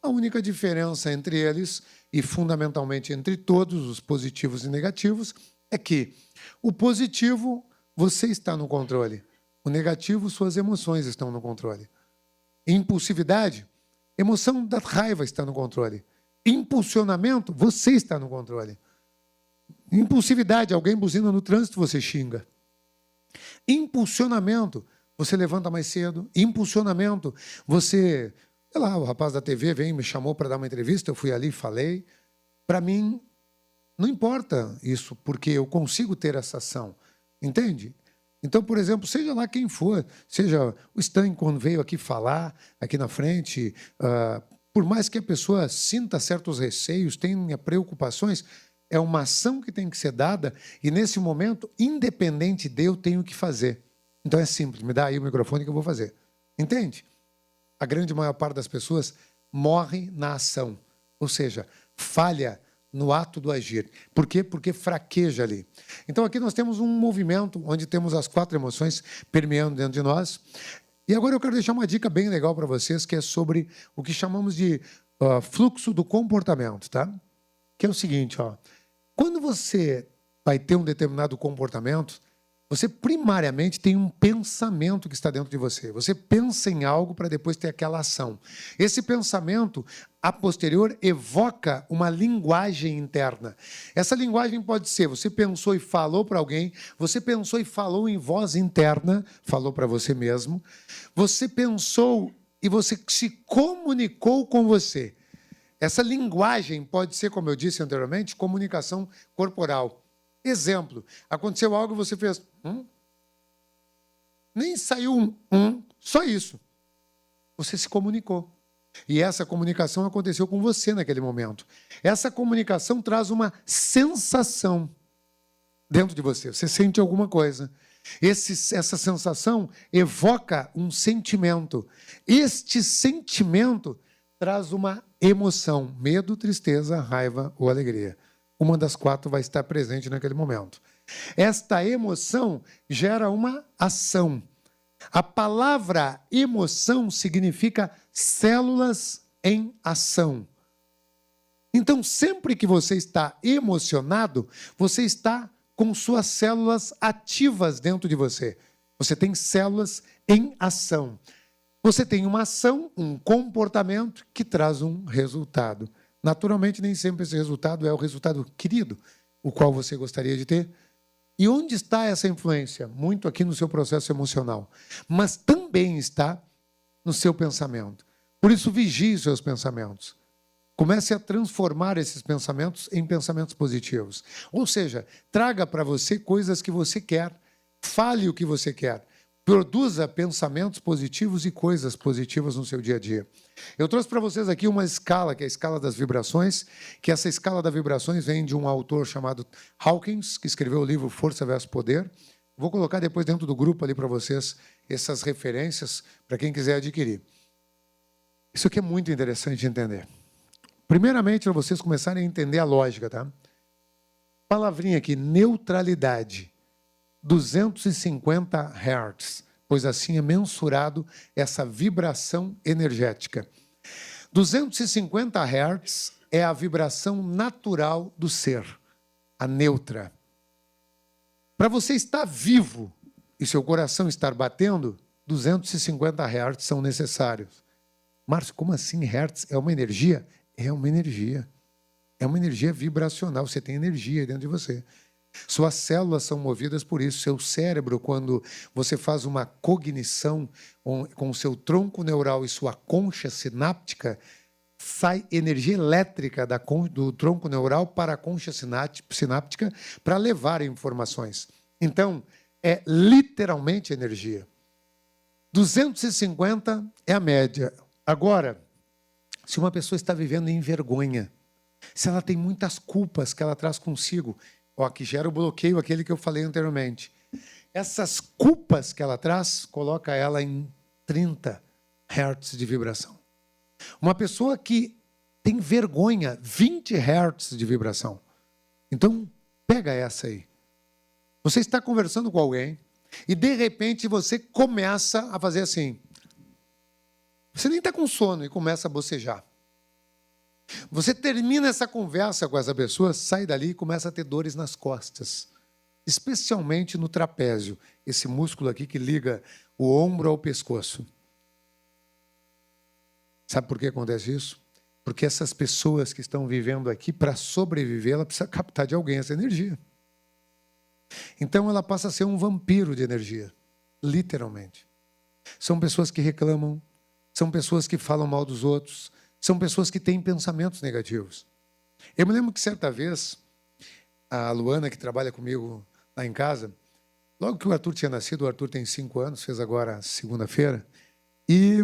A única diferença entre eles, e fundamentalmente entre todos os positivos e negativos, é que o positivo, você está no controle. O negativo, suas emoções estão no controle. Impulsividade, emoção da raiva está no controle. Impulsionamento, você está no controle. Impulsividade, alguém buzina no trânsito, você xinga. Impulsionamento, você levanta mais cedo. Impulsionamento, você... Sei lá, o rapaz da TV veio, me chamou para dar uma entrevista, eu fui ali e falei. Para mim, não importa isso, porque eu consigo ter essa ação. Entende? Então, por exemplo, seja lá quem for, seja o Stan, quando veio aqui falar, aqui na frente, por mais que a pessoa sinta certos receios, tenha preocupações, é uma ação que tem que ser dada e, nesse momento, independente de eu tenho que fazer. Então, é simples, me dá aí o microfone que eu vou fazer. Entende? A grande maior parte das pessoas morre na ação, ou seja, falha no ato do agir. Por quê? Porque fraqueja ali. Então, aqui nós temos um movimento onde temos as 4 emoções permeando dentro de nós. E agora eu quero deixar uma dica bem legal para vocês, que é sobre o que chamamos de fluxo do comportamento, tá? Que é o seguinte, ó. Quando você vai ter um determinado comportamento, você primariamente tem um pensamento que está dentro de você. Você pensa em algo para depois ter aquela ação. Esse pensamento, a posterior, evoca uma linguagem interna. Essa linguagem pode ser, você pensou e falou para alguém, você pensou e falou em voz interna, falou para você mesmo, você pensou e você se comunicou com você. Essa linguagem pode ser, como eu disse anteriormente, comunicação corporal. Exemplo, aconteceu algo e você fez... Nem saiu só isso. Você se comunicou. E essa comunicação aconteceu com você naquele momento. Essa comunicação traz uma sensação dentro de você. Você sente alguma coisa. Essa sensação evoca um sentimento. Este sentimento traz uma emoção. Medo, tristeza, raiva ou alegria. Uma das 4 vai estar presente naquele momento. Esta emoção gera uma ação. A palavra emoção significa células em ação. Então, sempre que você está emocionado, você está com suas células ativas dentro de você. Você tem células em ação. Você tem uma ação, um comportamento que traz um resultado. Naturalmente, nem sempre esse resultado é o resultado querido, o qual você gostaria de ter. E onde está essa influência? Muito aqui no seu processo emocional. Mas também está no seu pensamento. Por isso, vigie os seus pensamentos. Comece a transformar esses pensamentos em pensamentos positivos. Ou seja, traga para você coisas que você quer. Fale o que você quer. Produza pensamentos positivos e coisas positivas no seu dia a dia. Eu trouxe para vocês aqui uma escala, que é a escala das vibrações, que essa escala das vibrações vem de um autor chamado Hawkins, que escreveu o livro Força versus Poder. Vou colocar depois dentro do grupo ali para vocês essas referências, para quem quiser adquirir. Isso aqui é muito interessante de entender. Primeiramente, para vocês começarem a entender a lógica, tá? Palavrinha aqui, neutralidade. 250 Hz. pois assim é mensurado essa vibração energética. 250 Hz é a vibração natural do ser, a neutra. Para você estar vivo e seu coração estar batendo, 250 Hz são necessários. Márcio, como assim Hertz? É uma energia? É uma energia. É uma energia vibracional. Você tem energia dentro de você. Suas células são movidas por isso. Seu cérebro, quando você faz uma cognição com o seu tronco neural e sua concha sináptica, sai energia elétrica do tronco neural para a concha sináptica para levar informações. Então, é literalmente energia. 250 é a média. Agora, se uma pessoa está vivendo em vergonha, se ela tem muitas culpas que ela traz consigo, que gera o bloqueio, aquele que eu falei anteriormente. Essas culpas que ela traz, coloca ela em 30 Hz de vibração. Uma pessoa que tem vergonha, 20 Hz de vibração. Então, pega essa aí. Você está conversando com alguém e, de repente, você começa a fazer assim. Você nem está com sono e começa a bocejar. Você termina essa conversa com essa pessoa, sai dali e começa a ter dores nas costas, especialmente no trapézio, esse músculo aqui que liga o ombro ao pescoço. Sabe por que acontece isso? Porque essas pessoas que estão vivendo aqui, para sobreviver, ela precisa captar de alguém essa energia. Então ela passa a ser um vampiro de energia, literalmente. São pessoas que reclamam, são pessoas que falam mal dos outros, são pessoas que têm pensamentos negativos. Eu me lembro que certa vez, a Luana, que trabalha comigo lá em casa, logo que o Arthur tinha nascido, o Arthur tem 5 anos, fez agora segunda-feira, e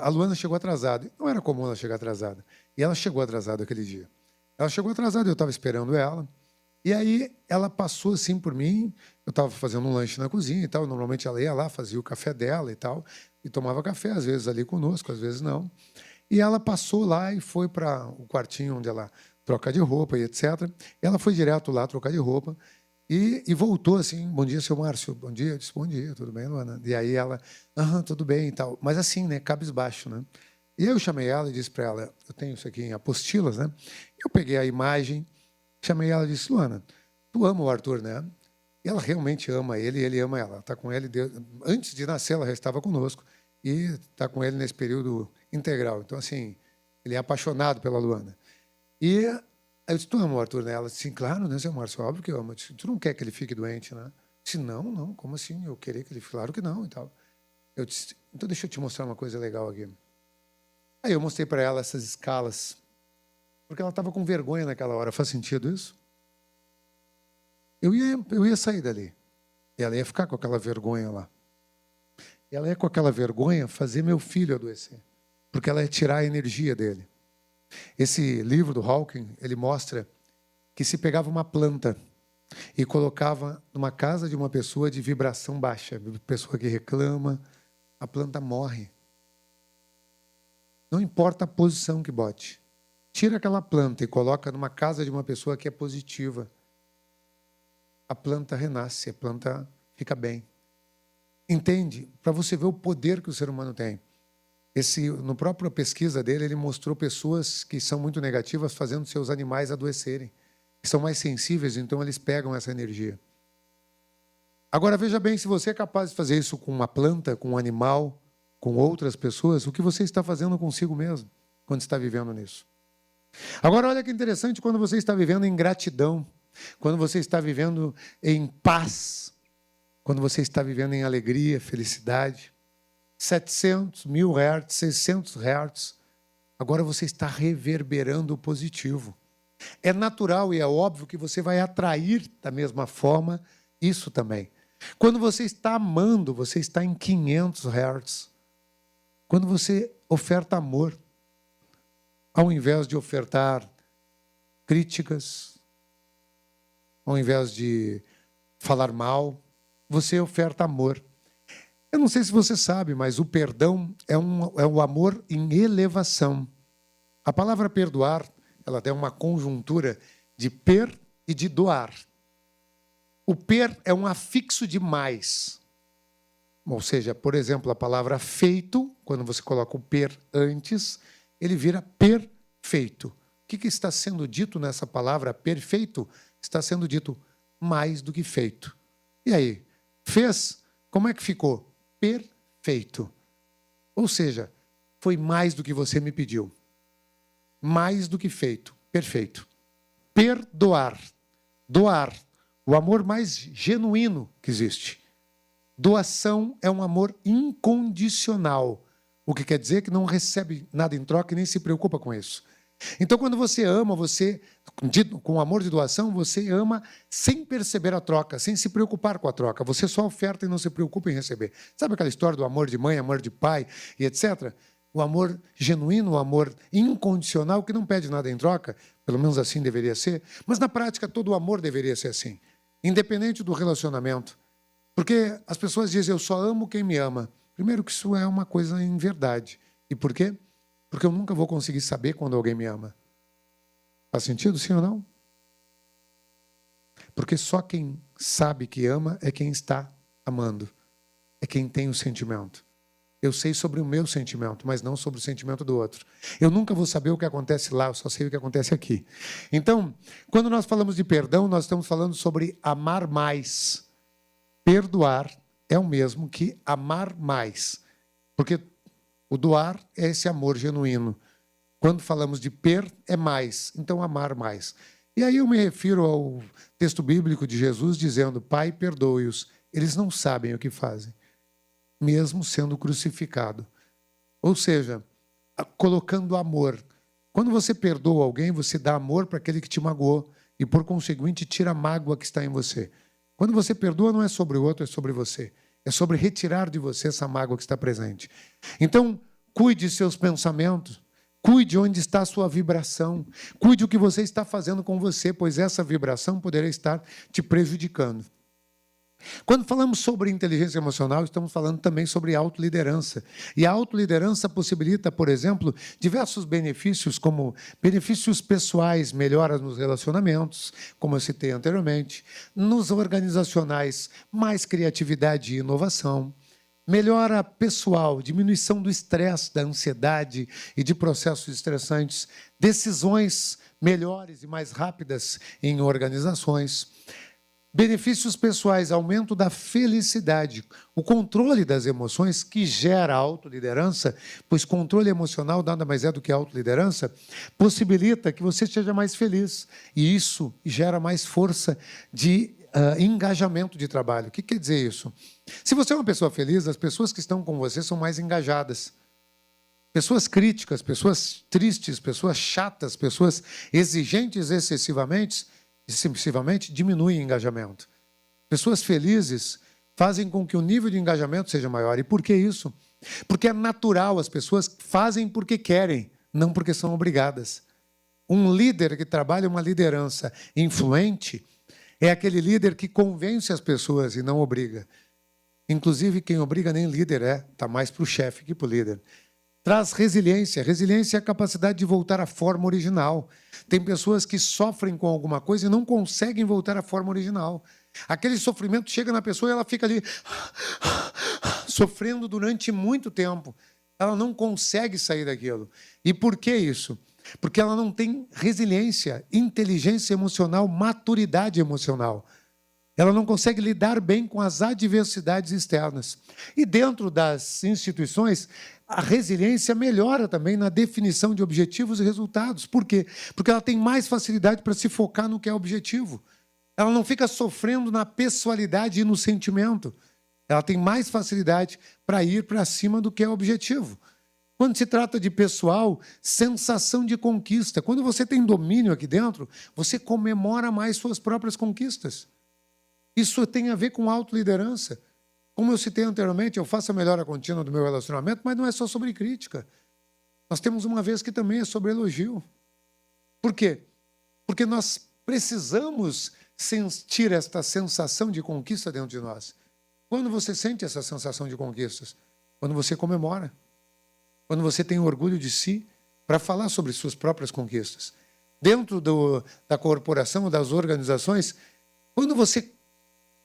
a Luana chegou atrasada. Não era comum ela chegar atrasada. E ela chegou atrasada aquele dia. Ela chegou atrasada, eu estava esperando ela. E aí ela passou assim por mim, eu estava fazendo um lanche na cozinha e tal, normalmente ela ia lá, fazia o café dela e tal, e tomava café, às vezes ali conosco, às vezes não. E ela passou lá e foi para o quartinho onde ela troca de roupa e etc. E ela foi direto lá trocar de roupa e voltou assim, bom dia, seu Márcio, bom dia. Eu disse, bom dia, tudo bem, Luana? E aí ela, tudo bem e tal. Mas assim, né, cabisbaixo, né? E eu chamei ela e disse para ela, eu tenho isso aqui em apostilas, né? Eu peguei a imagem, chamei ela e disse, Luana, tu ama o Arthur, né? E ela realmente ama ele e ele ama ela. Está com ele, antes de nascer, ela já estava conosco e está com ele nesse período integral. Então, assim, ele é apaixonado pela Luana. E eu disse, tu ama o Arthur, né? Ela disse, claro, né, seu Márcio? Óbvio que eu amo. Eu disse, tu não quer que ele fique doente, né? Eu disse, não, como assim? Eu queria que ele fique, claro que não, e tal. Eu disse, então deixa eu te mostrar uma coisa legal aqui. Aí eu mostrei para ela essas escalas, porque ela estava com vergonha naquela hora. Faz sentido isso? Eu ia sair dali. E ela ia ficar com aquela vergonha lá. E ela ia com aquela vergonha fazer meu filho adoecer, porque ela ia tirar a energia dele. Esse livro do Hawking, ele mostra que se pegava uma planta e colocava numa casa de uma pessoa de vibração baixa, pessoa que reclama, a planta morre. Não importa a posição que bote. Tira aquela planta e coloca numa casa de uma pessoa que é positiva. A planta renasce, a planta fica bem. Entende? Para você ver o poder que o ser humano tem. No própria pesquisa dele, ele mostrou pessoas que são muito negativas fazendo seus animais adoecerem. Que são mais sensíveis, então eles pegam essa energia. Agora, veja bem, se você é capaz de fazer isso com uma planta, com um animal, com outras pessoas, o que você está fazendo consigo mesmo, quando está vivendo nisso? Agora, olha que interessante, quando você está vivendo em gratidão, quando você está vivendo em paz, quando você está vivendo em alegria, felicidade, 700, 1000 Hz, 600 Hz, agora você está reverberando o positivo. É natural e é óbvio que você vai atrair da mesma forma isso também. Quando você está amando, você está em 500 Hz. Quando você oferta amor, ao invés de ofertar críticas, ao invés de falar mal, você oferta amor. Eu não sei se você sabe, mas o perdão é o amor em elevação. A palavra perdoar, ela tem uma conjuntura de per e de doar. O per é um afixo de mais. ou seja, por exemplo, a palavra feito, quando você coloca o per antes, ele vira perfeito. O que está sendo dito nessa palavra perfeito? Está sendo dito mais do que feito. E aí, fez, como é que ficou? Perfeito. Ou seja, foi mais do que você me pediu. Mais do que feito. Perfeito. Perdoar. Doar. O amor mais genuíno que existe. Doação é um amor incondicional. O que quer dizer que não recebe nada em troca e nem se preocupa com isso. Então, quando você ama, com amor de doação, você ama sem perceber a troca, sem se preocupar com a troca. Você só oferta e não se preocupa em receber. Sabe aquela história do amor de mãe, amor de pai e etc.? O amor genuíno, o amor incondicional, que não pede nada em troca, pelo menos assim deveria ser, mas na prática todo o amor deveria ser assim, independente do relacionamento. Porque as pessoas dizem, eu só amo quem me ama. Primeiro que isso é uma coisa em verdade. E por quê? Porque eu nunca vou conseguir saber quando alguém me ama. Faz sentido, sim ou não? Porque só quem sabe que ama é quem está amando. É quem tem o sentimento. Eu sei sobre o meu sentimento, mas não sobre o sentimento do outro. Eu nunca vou saber o que acontece lá, eu só sei o que acontece aqui. Então, quando nós falamos de perdão, nós estamos falando sobre amar mais. Perdoar é o mesmo que amar mais. Porque o doar é esse amor genuíno. Quando falamos de é mais, então amar mais. E aí eu me refiro ao texto bíblico de Jesus dizendo, Pai, perdoe-os, eles não sabem o que fazem, mesmo sendo crucificado. Ou seja, colocando amor. Quando você perdoa alguém, você dá amor para aquele que te magoou e, por conseguinte, tira a mágoa que está em você. Quando você perdoa, não é sobre o outro, é sobre você. É sobre retirar de você essa mágoa que está presente. Então, cuide de seus pensamentos, cuide onde está a sua vibração, cuide o que você está fazendo com você, pois essa vibração poderá estar te prejudicando. Quando falamos sobre inteligência emocional, estamos falando também sobre autoliderança. E a autoliderança possibilita, por exemplo, diversos benefícios, como benefícios pessoais, melhoras nos relacionamentos, como eu citei anteriormente, nos organizacionais, mais criatividade e inovação, melhora pessoal, diminuição do estresse, da ansiedade e de processos estressantes, decisões melhores e mais rápidas em organizações, benefícios pessoais, aumento da felicidade, o controle das emoções que gera a autoliderança, pois controle emocional nada mais é do que autoliderança, possibilita que você seja mais feliz. E isso gera mais força de engajamento de trabalho. O que quer dizer isso? Se você é uma pessoa feliz, as pessoas que estão com você são mais engajadas. Pessoas críticas, pessoas tristes, pessoas chatas, pessoas exigentes excessivamente diminuem o engajamento. Pessoas felizes fazem com que o nível de engajamento seja maior. E por que isso? Porque é natural, as pessoas fazem porque querem, não porque são obrigadas. Um líder que trabalha uma liderança influente é aquele líder que convence as pessoas e não obriga. Inclusive, quem obriga nem líder está mais para o chefe que para o líder. Traz resiliência. Resiliência é a capacidade de voltar à forma original. Tem pessoas que sofrem com alguma coisa e não conseguem voltar à forma original. Aquele sofrimento chega na pessoa e ela fica ali sofrendo durante muito tempo. Ela não consegue sair daquilo. E por que isso? Porque ela não tem resiliência, inteligência emocional, maturidade emocional. Ela não consegue lidar bem com as adversidades externas. E dentro das instituições, a resiliência melhora também na definição de objetivos e resultados. Por quê? Porque ela tem mais facilidade para se focar no que é objetivo. Ela não fica sofrendo na pessoalidade e no sentimento. Ela tem mais facilidade para ir para cima do que é objetivo. Quando se trata de pessoal, sensação de conquista. Quando você tem domínio aqui dentro, você comemora mais suas próprias conquistas. Isso tem a ver com autoliderança. Como eu citei anteriormente, eu faço a melhora contínua do meu relacionamento, mas não é só sobre crítica. Nós temos uma vez que também é sobre elogio. Por quê? Porque nós precisamos sentir esta sensação de conquista dentro de nós. Quando você sente essa sensação de conquistas? Quando você comemora. Quando você tem orgulho de si para falar sobre suas próprias conquistas. Dentro da corporação, das organizações, quando você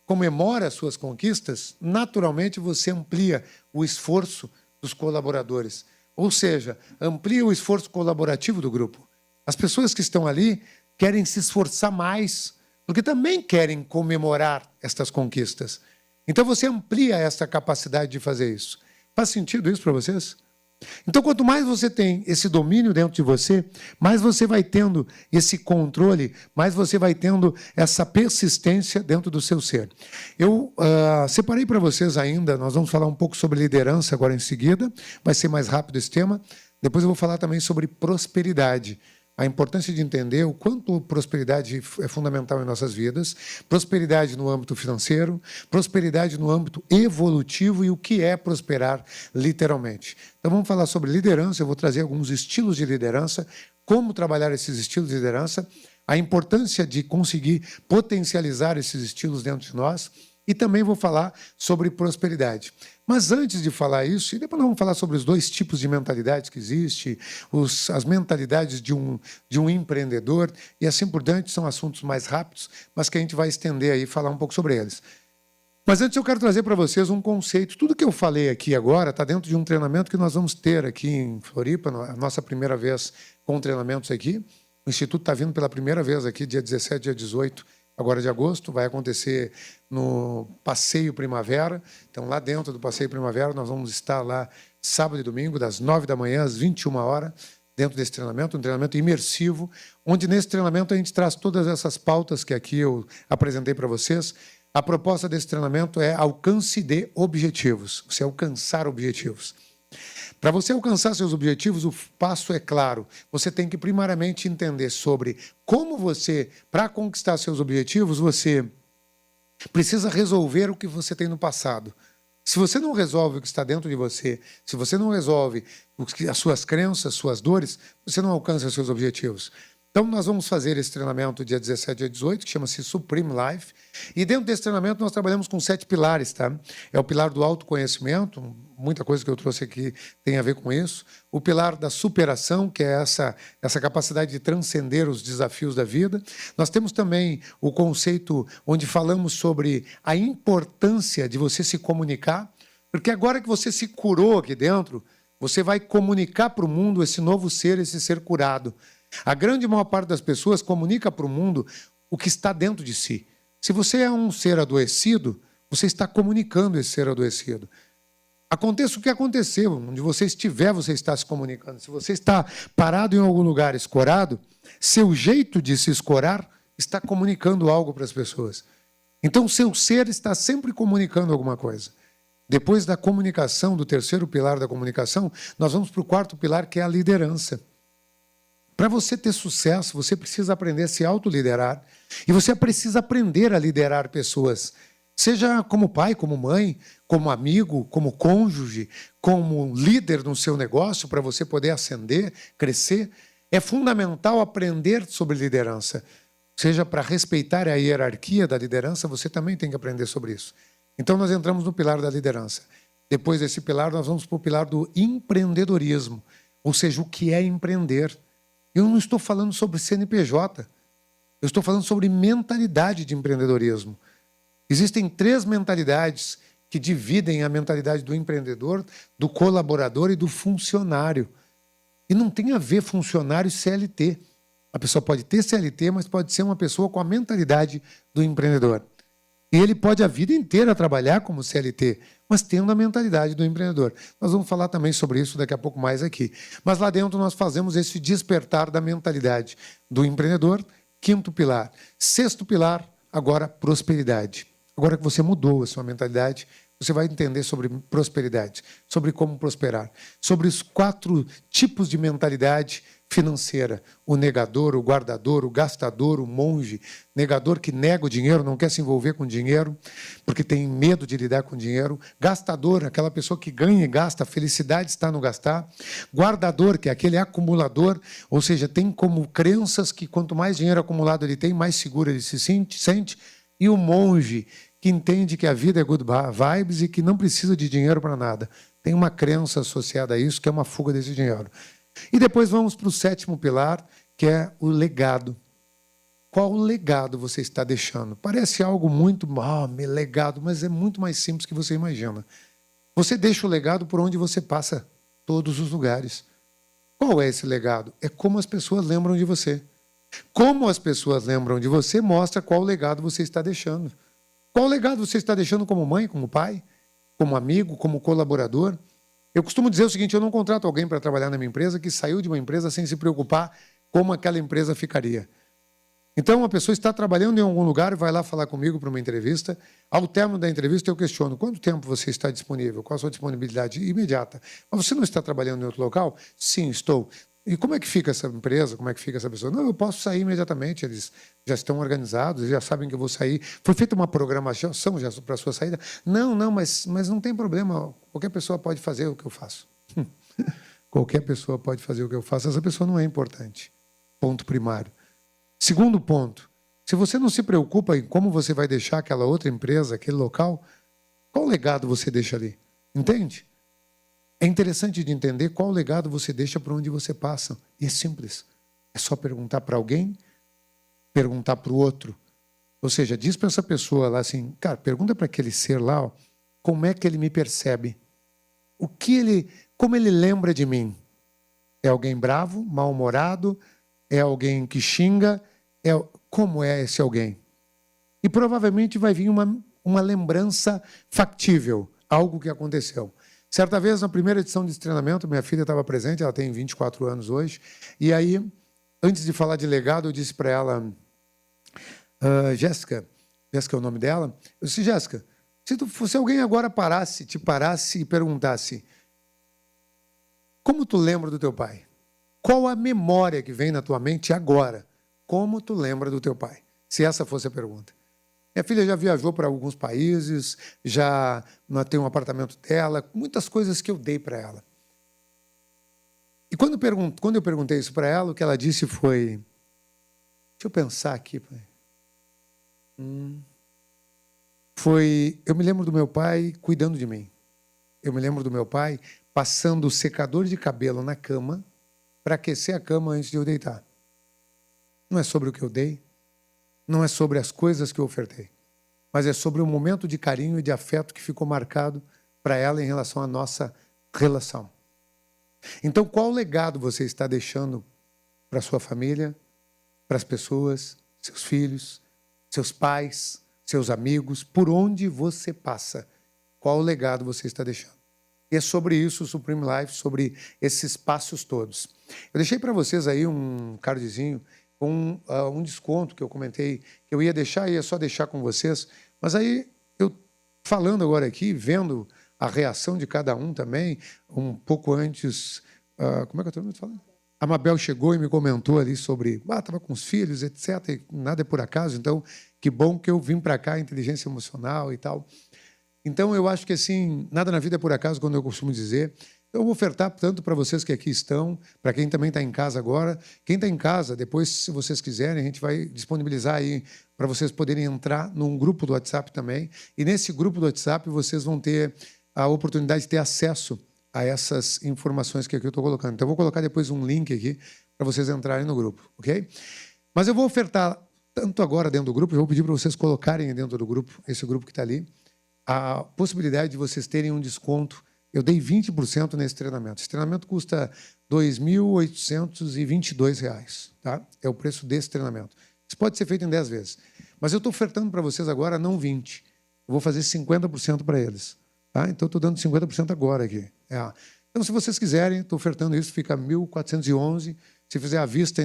comemora as suas conquistas, naturalmente você amplia o esforço dos colaboradores. Ou seja, amplia o esforço colaborativo do grupo. As pessoas que estão ali querem se esforçar mais, porque também querem comemorar estas conquistas. Então você amplia essa capacidade de fazer isso. Faz sentido isso para vocês? Então, quanto mais você tem esse domínio dentro de você, mais você vai tendo esse controle, mais você vai tendo essa persistência dentro do seu ser. Eu separei para vocês ainda, nós vamos falar um pouco sobre liderança agora em seguida, vai ser mais rápido esse tema. Depois eu vou falar também sobre prosperidade. A importância de entender o quanto prosperidade é fundamental em nossas vidas, prosperidade no âmbito financeiro, prosperidade no âmbito evolutivo e o que é prosperar literalmente. Então vamos falar sobre liderança, eu vou trazer alguns estilos de liderança, como trabalhar esses estilos de liderança, a importância de conseguir potencializar esses estilos dentro de nós e também vou falar sobre prosperidade. Mas antes de falar isso, e depois nós vamos falar sobre os dois tipos de mentalidades que existem, as mentalidades de um empreendedor e assim por diante, são assuntos mais rápidos, mas que a gente vai estender aí e falar um pouco sobre eles. Mas antes eu quero trazer para vocês um conceito. Tudo que eu falei aqui agora está dentro de um treinamento que nós vamos ter aqui em Floripa, a nossa primeira vez com treinamentos aqui. O Instituto está vindo pela primeira vez aqui, dia 17, dia 18, agora de agosto, vai acontecer no Passeio Primavera. Então, lá dentro do Passeio Primavera, nós vamos estar lá sábado e domingo, das 9 da manhã às 21 horas, dentro desse treinamento, um treinamento imersivo, onde nesse treinamento a gente traz todas essas pautas que aqui eu apresentei para vocês. A proposta desse treinamento é alcance de objetivos, você alcançar objetivos. Para você alcançar seus objetivos, o passo é claro. Você tem que primariamente entender sobre como você, para conquistar seus objetivos, você precisa resolver o que você tem no passado. Se você não resolve o que está dentro de você, se você não resolve as suas crenças, suas dores, você não alcança seus objetivos. Então, nós vamos fazer esse treinamento dia 17 e dia 18, que chama-se Supreme Life. E dentro desse treinamento nós trabalhamos com 7 pilares, tá? É o pilar do autoconhecimento, muita coisa que eu trouxe aqui tem a ver com isso. O pilar da superação, que é essa capacidade de transcender os desafios da vida. Nós temos também o conceito onde falamos sobre a importância de você se comunicar, porque agora que você se curou aqui dentro, você vai comunicar para o mundo esse novo ser, esse ser curado. A grande maior parte das pessoas comunica para o mundo o que está dentro de si. Se você é um ser adoecido, você está comunicando esse ser adoecido. Aconteça o que aconteceu, onde você estiver, você está se comunicando. Se você está parado em algum lugar escorado, seu jeito de se escorar está comunicando algo para as pessoas. Então, seu ser está sempre comunicando alguma coisa. Depois da comunicação, do terceiro pilar da comunicação, nós vamos para o quarto pilar, que é a liderança. Para você ter sucesso, você precisa aprender a se autoliderar e você precisa aprender a liderar pessoas, seja como pai, como mãe, como amigo, como cônjuge, como líder no seu negócio, para você poder ascender, crescer. É fundamental aprender sobre liderança. Seja para respeitar a hierarquia da liderança, você também tem que aprender sobre isso. Então, nós entramos no pilar da liderança. Depois desse pilar, nós vamos para o pilar do empreendedorismo, ou seja, o que é empreender. Eu não estou falando sobre CNPJ, eu estou falando sobre mentalidade de empreendedorismo. Existem 3 mentalidades que dividem a mentalidade do empreendedor, do colaborador e do funcionário. E não tem a ver funcionário e CLT. A pessoa pode ter CLT, mas pode ser uma pessoa com a mentalidade do empreendedor. E ele pode a vida inteira trabalhar como CLT, mas tendo a mentalidade do empreendedor. Nós vamos falar também sobre isso daqui a pouco mais aqui. Mas lá dentro nós fazemos esse despertar da mentalidade do empreendedor, 5º pilar. 6º pilar, agora prosperidade. Agora que você mudou a sua mentalidade, você vai entender sobre prosperidade, sobre como prosperar, sobre os 4 tipos de mentalidade financeira: o negador, o guardador, o gastador, o monge. Negador que nega o dinheiro, não quer se envolver com dinheiro, porque tem medo de lidar com dinheiro. Gastador, aquela pessoa que ganha e gasta, a felicidade está no gastar. Guardador, que é aquele acumulador, ou seja, tem como crenças que quanto mais dinheiro acumulado ele tem, mais seguro ele se sente. E o monge, que entende que a vida é good vibes e que não precisa de dinheiro para nada. Tem uma crença associada a isso, que é uma fuga desse dinheiro. E depois vamos para o 7º pilar, que é o legado. qual legado você está deixando. Parece algo muito legado, mas é muito mais simples que você imagina. Você deixa o legado por onde você passa, todos os lugares. Qual é esse legado? É como as pessoas lembram de você. Como as pessoas lembram de você mostra qual legado você está deixando. Qual legado você está deixando como mãe, como pai, como amigo, como colaborador? Eu costumo dizer o seguinte, eu não contrato alguém para trabalhar na minha empresa que saiu de uma empresa sem se preocupar como aquela empresa ficaria. Então, uma pessoa está trabalhando em algum lugar e vai lá falar comigo para uma entrevista. Ao término da entrevista, eu questiono, quanto tempo você está disponível? Qual a sua disponibilidade imediata? Mas você não está trabalhando em outro local? Sim, estou. E como é que fica essa empresa? Como é que fica essa pessoa? Não, eu posso sair imediatamente. Eles já estão organizados, eles já sabem que eu vou sair. Foi feita uma programação já para a sua saída? Não, mas não tem problema. Qualquer pessoa pode fazer o que eu faço. Qualquer pessoa pode fazer o que eu faço. Essa pessoa não é importante. Ponto primário. Segundo ponto, se você não se preocupa em como você vai deixar aquela outra empresa, aquele local, qual legado você deixa ali? Entende? É interessante de entender qual legado você deixa para onde você passa. E é simples. É só perguntar para alguém, perguntar para o outro. Ou seja, diz para essa pessoa lá assim, cara, pergunta para aquele ser lá, ó, como é que ele me percebe? Como ele lembra de mim? É alguém bravo, mal-humorado? É alguém que xinga? Como é esse alguém? E provavelmente vai vir uma lembrança factível, algo que aconteceu. Certa vez, na primeira edição desse treinamento, minha filha estava presente, ela tem 24 anos hoje, e aí, antes de falar de legado, eu disse para ela, Jéssica é o nome dela, eu disse, Jéssica, se alguém agora te parasse e perguntasse, como tu lembra do teu pai? Qual a memória que vem na tua mente agora? Como tu lembra do teu pai? Se essa fosse a pergunta. Minha filha já viajou para alguns países, já tem um apartamento dela, muitas coisas que eu dei para ela. E quando eu perguntei isso para ela, o que ela disse foi... Deixa eu pensar aqui, pai. Eu me lembro do meu pai cuidando de mim. Eu me lembro do meu pai passando o secador de cabelo na cama para aquecer a cama antes de eu deitar. Não é sobre o que eu dei, não é sobre as coisas que eu ofertei, mas é sobre o momento de carinho e de afeto que ficou marcado para ela em relação à nossa relação. Então, qual legado você está deixando para a sua família, para as pessoas, seus filhos, seus pais, seus amigos, por onde você passa? Qual legado você está deixando? E é sobre isso o Supreme Life, sobre esses passos todos. Eu deixei para vocês aí um cardzinho com um desconto que eu comentei, que eu ia deixar, ia só deixar com vocês, mas aí eu falando agora aqui, vendo a reação de cada um também, um pouco antes, como é que eu estou falando? A Mabel chegou e me comentou ali sobre, estava com os filhos, etc, e nada é por acaso, então que bom que eu vim para cá, inteligência emocional e tal. Então eu acho que assim, nada na vida é por acaso, quando eu costumo dizer. Eu vou ofertar tanto para vocês que aqui estão, para quem também está em casa agora. Quem está em casa, depois, se vocês quiserem, a gente vai disponibilizar aí para vocês poderem entrar num grupo do WhatsApp também. E nesse grupo do WhatsApp, vocês vão ter a oportunidade de ter acesso a essas informações que aqui eu estou colocando. Então, eu vou colocar depois um link aqui para vocês entrarem no grupo, ok? Mas eu vou ofertar tanto agora dentro do grupo, eu vou pedir para vocês colocarem dentro do grupo, esse grupo que está ali, a possibilidade de vocês terem um desconto. Eu dei 20% nesse treinamento. Esse treinamento custa R$ 2.822, tá? É o preço desse treinamento. Isso pode ser feito em 10 vezes. Mas eu estou ofertando para vocês agora não 20%. Eu vou fazer 50% para eles. Tá? Então, estou dando 50% agora aqui. Então, se vocês quiserem, estou ofertando isso, fica 1.411. Se fizer à vista,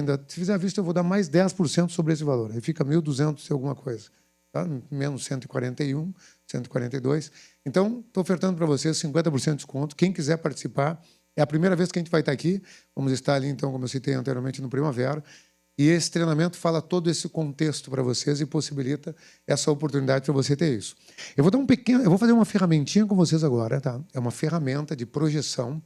eu vou dar mais 10% sobre esse valor. Aí fica 1.200 e alguma coisa. Tá? Menos 141, 142. Então, estou ofertando para vocês 50% de desconto. Quem quiser participar, é a primeira vez que a gente vai estar aqui. Vamos estar ali, então, como eu citei anteriormente, no Primavera. E esse treinamento fala todo esse contexto para vocês e possibilita essa oportunidade para você ter isso. Eu vou fazer uma ferramentinha com vocês agora, tá? É uma ferramenta de projeção.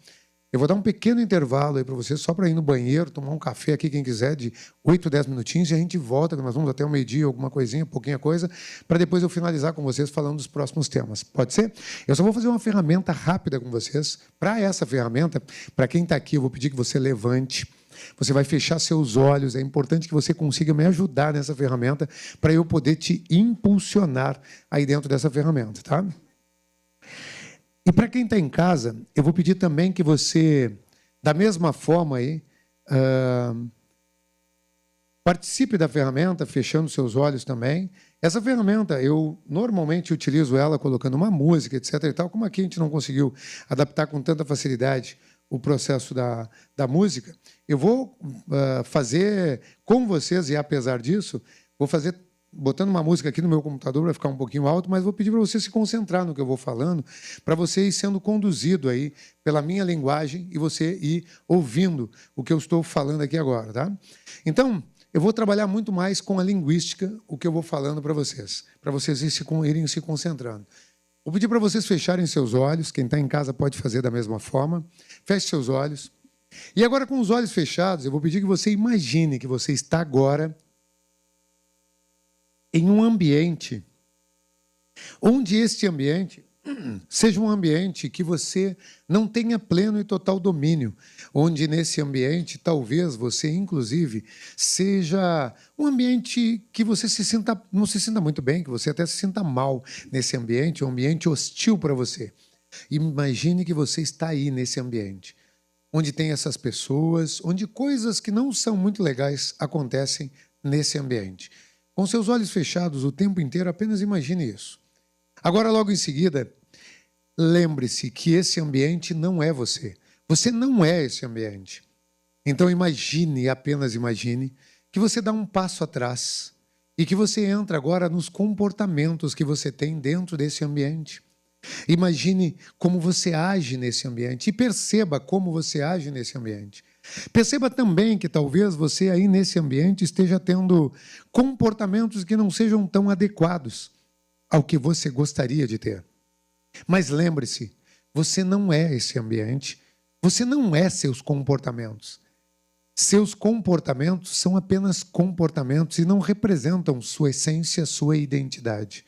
Eu vou dar um pequeno intervalo aí para vocês, só para ir no banheiro, tomar um café aqui, quem quiser, de 8, 10 minutinhos, e a gente volta, nós vamos até o meio-dia, alguma coisinha, pouquinha coisa, para depois eu finalizar com vocês falando dos próximos temas. Pode ser? Eu só vou fazer uma ferramenta rápida com vocês. Para essa ferramenta, para quem está aqui, eu vou pedir que você levante. Você vai fechar seus olhos. É importante que você consiga me ajudar nessa ferramenta para eu poder te impulsionar aí dentro dessa ferramenta, tá? E para quem está em casa, eu vou pedir também que você, da mesma forma aí, participe da ferramenta, fechando seus olhos também. Essa ferramenta, eu normalmente utilizo ela colocando uma música, etc. e tal. Como aqui a gente não conseguiu adaptar com tanta facilidade o processo da música, eu vou fazer com vocês, e apesar disso, vou fazer botando uma música aqui no meu computador, vai ficar um pouquinho alto, mas vou pedir para você se concentrar no que eu vou falando, para você ir sendo conduzido aí pela minha linguagem e você ir ouvindo o que eu estou falando aqui agora, tá? Então, eu vou trabalhar muito mais com a linguística, o que eu vou falando para vocês irem se concentrando. Vou pedir para vocês fecharem seus olhos, quem está em casa pode fazer da mesma forma. Feche seus olhos. E agora, com os olhos fechados, eu vou pedir que você imagine que você está agora em um ambiente onde este ambiente seja um ambiente que você não tenha pleno e total domínio, onde nesse ambiente talvez você, inclusive, seja um ambiente que você não se sinta muito bem, que você até se sinta mal nesse ambiente, um ambiente hostil para você. Imagine que você está aí nesse ambiente, onde tem essas pessoas, onde coisas que não são muito legais acontecem nesse ambiente. Com seus olhos fechados o tempo inteiro, apenas imagine isso. Agora, logo em seguida, lembre-se que esse ambiente não é você. Você não é esse ambiente. Então, imagine, apenas imagine, que você dá um passo atrás e que você entra agora nos comportamentos que você tem dentro desse ambiente. Imagine como você age nesse ambiente e perceba como você age nesse ambiente. Perceba também que talvez você aí nesse ambiente esteja tendo comportamentos que não sejam tão adequados ao que você gostaria de ter. Mas lembre-se, você não é esse ambiente, você não é seus comportamentos. Seus comportamentos são apenas comportamentos e não representam sua essência, sua identidade.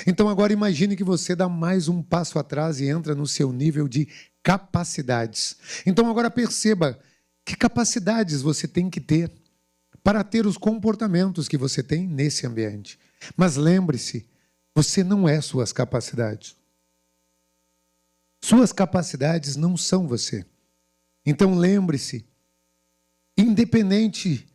Então agora imagine que você dá mais um passo atrás e entra no seu nível de capacidades. Então agora perceba que capacidades você tem que ter para ter os comportamentos que você tem nesse ambiente. Mas lembre-se, você não é suas capacidades. Suas capacidades não são você. Então lembre-se, independente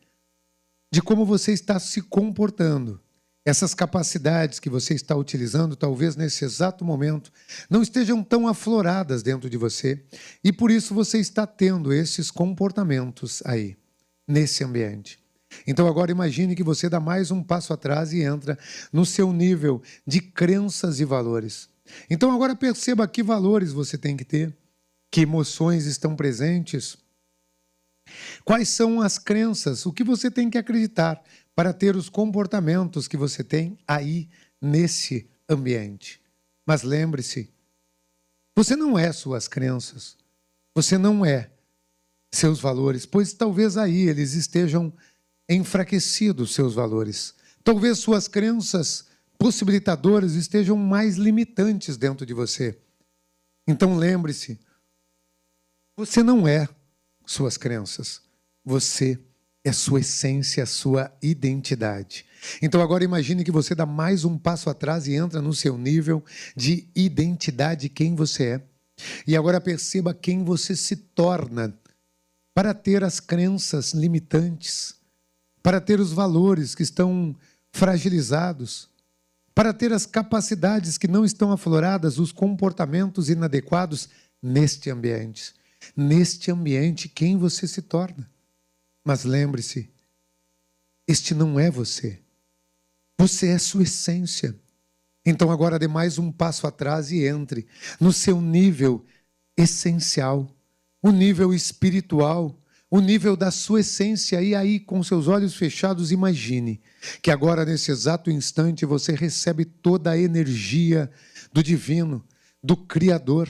de como você está se comportando, essas capacidades que você está utilizando, talvez nesse exato momento, não estejam tão afloradas dentro de você, e por isso você está tendo esses comportamentos aí, nesse ambiente. Então agora imagine que você dá mais um passo atrás e entra no seu nível de crenças e valores. Então agora perceba que valores você tem que ter, que emoções estão presentes, quais são as crenças, o que você tem que acreditar para ter os comportamentos que você tem aí nesse ambiente. Mas lembre-se, você não é suas crenças, você não é seus valores, pois talvez aí eles estejam enfraquecidos, seus valores. Talvez suas crenças possibilitadoras estejam mais limitantes dentro de você. Então lembre-se, você não é suas crenças, você é sua essência, sua identidade. Então agora imagine que você dá mais um passo atrás e entra no seu nível de identidade, quem você é. E agora perceba quem você se torna para ter as crenças limitantes, para ter os valores que estão fragilizados, para ter as capacidades que não estão afloradas, os comportamentos inadequados neste ambiente. Neste ambiente, quem você se torna. Mas lembre-se, este não é você. Você é sua essência. Então agora dê mais um passo atrás e entre no seu nível essencial, o nível espiritual, o nível da sua essência. E aí, com seus olhos fechados, imagine que agora, nesse exato instante, você recebe toda a energia do divino, do Criador.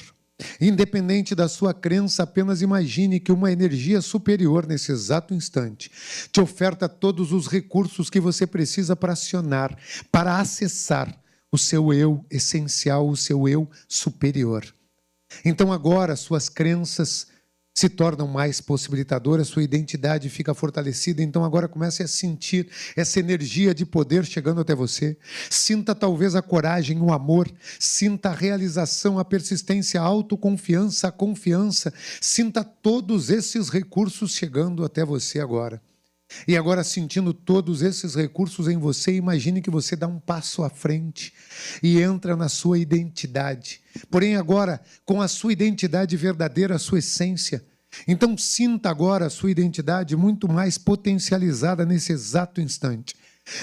Independente da sua crença, apenas imagine que uma energia superior, nesse exato instante, te oferta todos os recursos que você precisa para acionar, para acessar o seu eu essencial, o seu eu superior. Então agora suas crenças se tornam mais possibilitadoras, sua identidade fica fortalecida, então agora comece a sentir essa energia de poder chegando até você. Sinta talvez a coragem, o amor, sinta a realização, a persistência, a autoconfiança, a confiança, sinta todos esses recursos chegando até você agora. E agora, sentindo todos esses recursos em você, imagine que você dá um passo à frente e entra na sua identidade. Porém, agora, com a sua identidade verdadeira, a sua essência. Então, sinta agora a sua identidade muito mais potencializada nesse exato instante.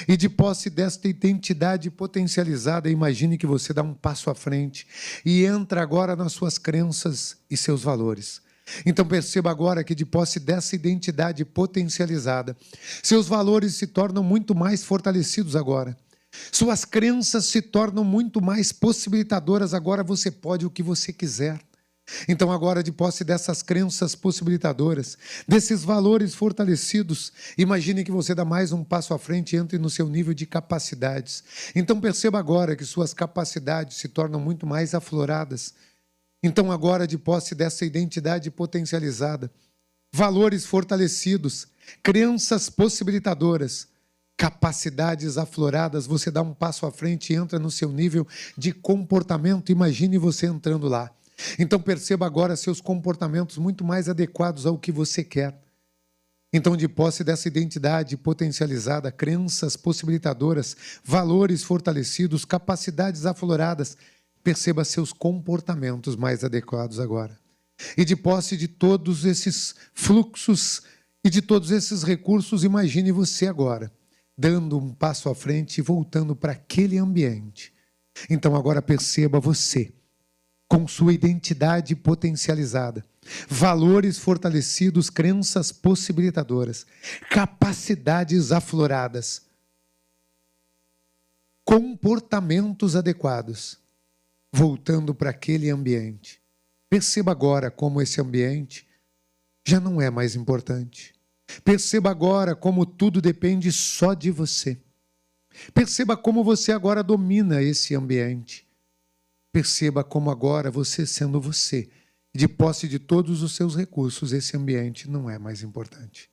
E de posse desta identidade potencializada, imagine que você dá um passo à frente e entra agora nas suas crenças e seus valores. Então perceba agora que de posse dessa identidade potencializada, seus valores se tornam muito mais fortalecidos agora. Suas crenças se tornam muito mais possibilitadoras, agora você pode o que você quiser. Então agora de posse dessas crenças possibilitadoras, desses valores fortalecidos, imagine que você dá mais um passo à frente e entre no seu nível de capacidades. Então perceba agora que suas capacidades se tornam muito mais afloradas. Então, agora, de posse dessa identidade potencializada, valores fortalecidos, crenças possibilitadoras, capacidades afloradas, você dá um passo à frente e entra no seu nível de comportamento. Imagine você entrando lá. Então, perceba agora seus comportamentos muito mais adequados ao que você quer. Então, de posse dessa identidade potencializada, crenças possibilitadoras, valores fortalecidos, capacidades afloradas, perceba seus comportamentos mais adequados agora. E de posse de todos esses fluxos e de todos esses recursos, imagine você agora, dando um passo à frente e voltando para aquele ambiente. Então agora perceba você, com sua identidade potencializada, valores fortalecidos, crenças possibilitadoras, capacidades afloradas, comportamentos adequados, voltando para aquele ambiente. Perceba agora como esse ambiente já não é mais importante. Perceba agora como tudo depende só de você. Perceba como você agora domina esse ambiente. Perceba como agora você sendo você, de posse de todos os seus recursos, esse ambiente não é mais importante.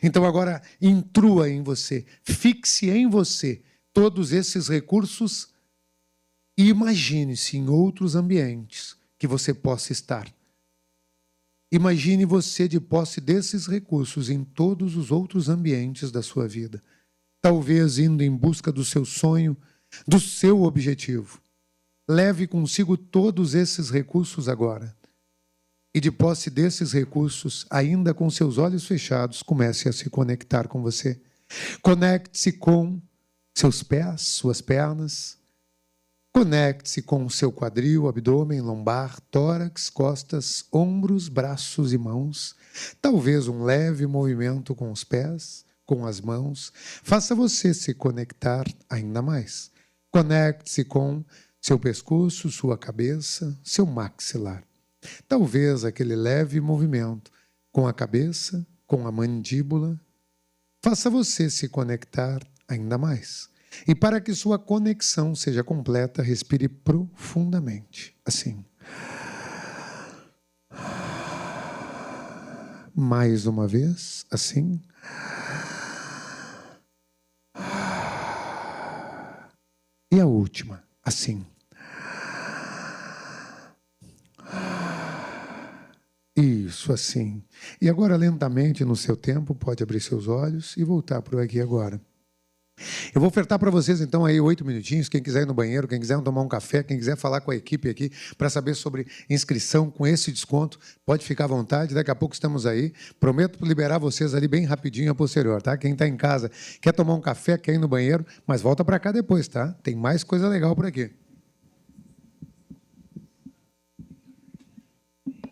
Então agora intrua em você, fixe em você todos esses recursos e imagine-se em outros ambientes que você possa estar. Imagine você de posse desses recursos em todos os outros ambientes da sua vida. Talvez indo em busca do seu sonho, do seu objetivo. Leve consigo todos esses recursos agora. E de posse desses recursos, ainda com seus olhos fechados, comece a se conectar com você. Conecte-se com seus pés, suas pernas. Conecte-se com o seu quadril, abdômen, lombar, tórax, costas, ombros, braços e mãos. Talvez um leve movimento com os pés, com as mãos. Faça você se conectar ainda mais. Conecte-se com seu pescoço, sua cabeça, seu maxilar. Talvez aquele leve movimento com a cabeça, com a mandíbula. Faça você se conectar ainda mais. E para que sua conexão seja completa, respire profundamente. Assim. Mais uma vez, assim. E a última, assim. Isso, assim. E agora, lentamente, no seu tempo, pode abrir seus olhos e voltar para o aqui e agora. Eu vou ofertar para vocês, então, aí 8 minutinhos. Quem quiser ir no banheiro, quem quiser tomar um café, quem quiser falar com a equipe aqui para saber sobre inscrição com esse desconto, pode ficar à vontade. Daqui a pouco estamos aí. Prometo liberar vocês ali bem rapidinho a posterior, tá? Quem está em casa quer tomar um café, quer ir no banheiro, mas volta para cá depois, tá? Tem mais coisa legal por aqui.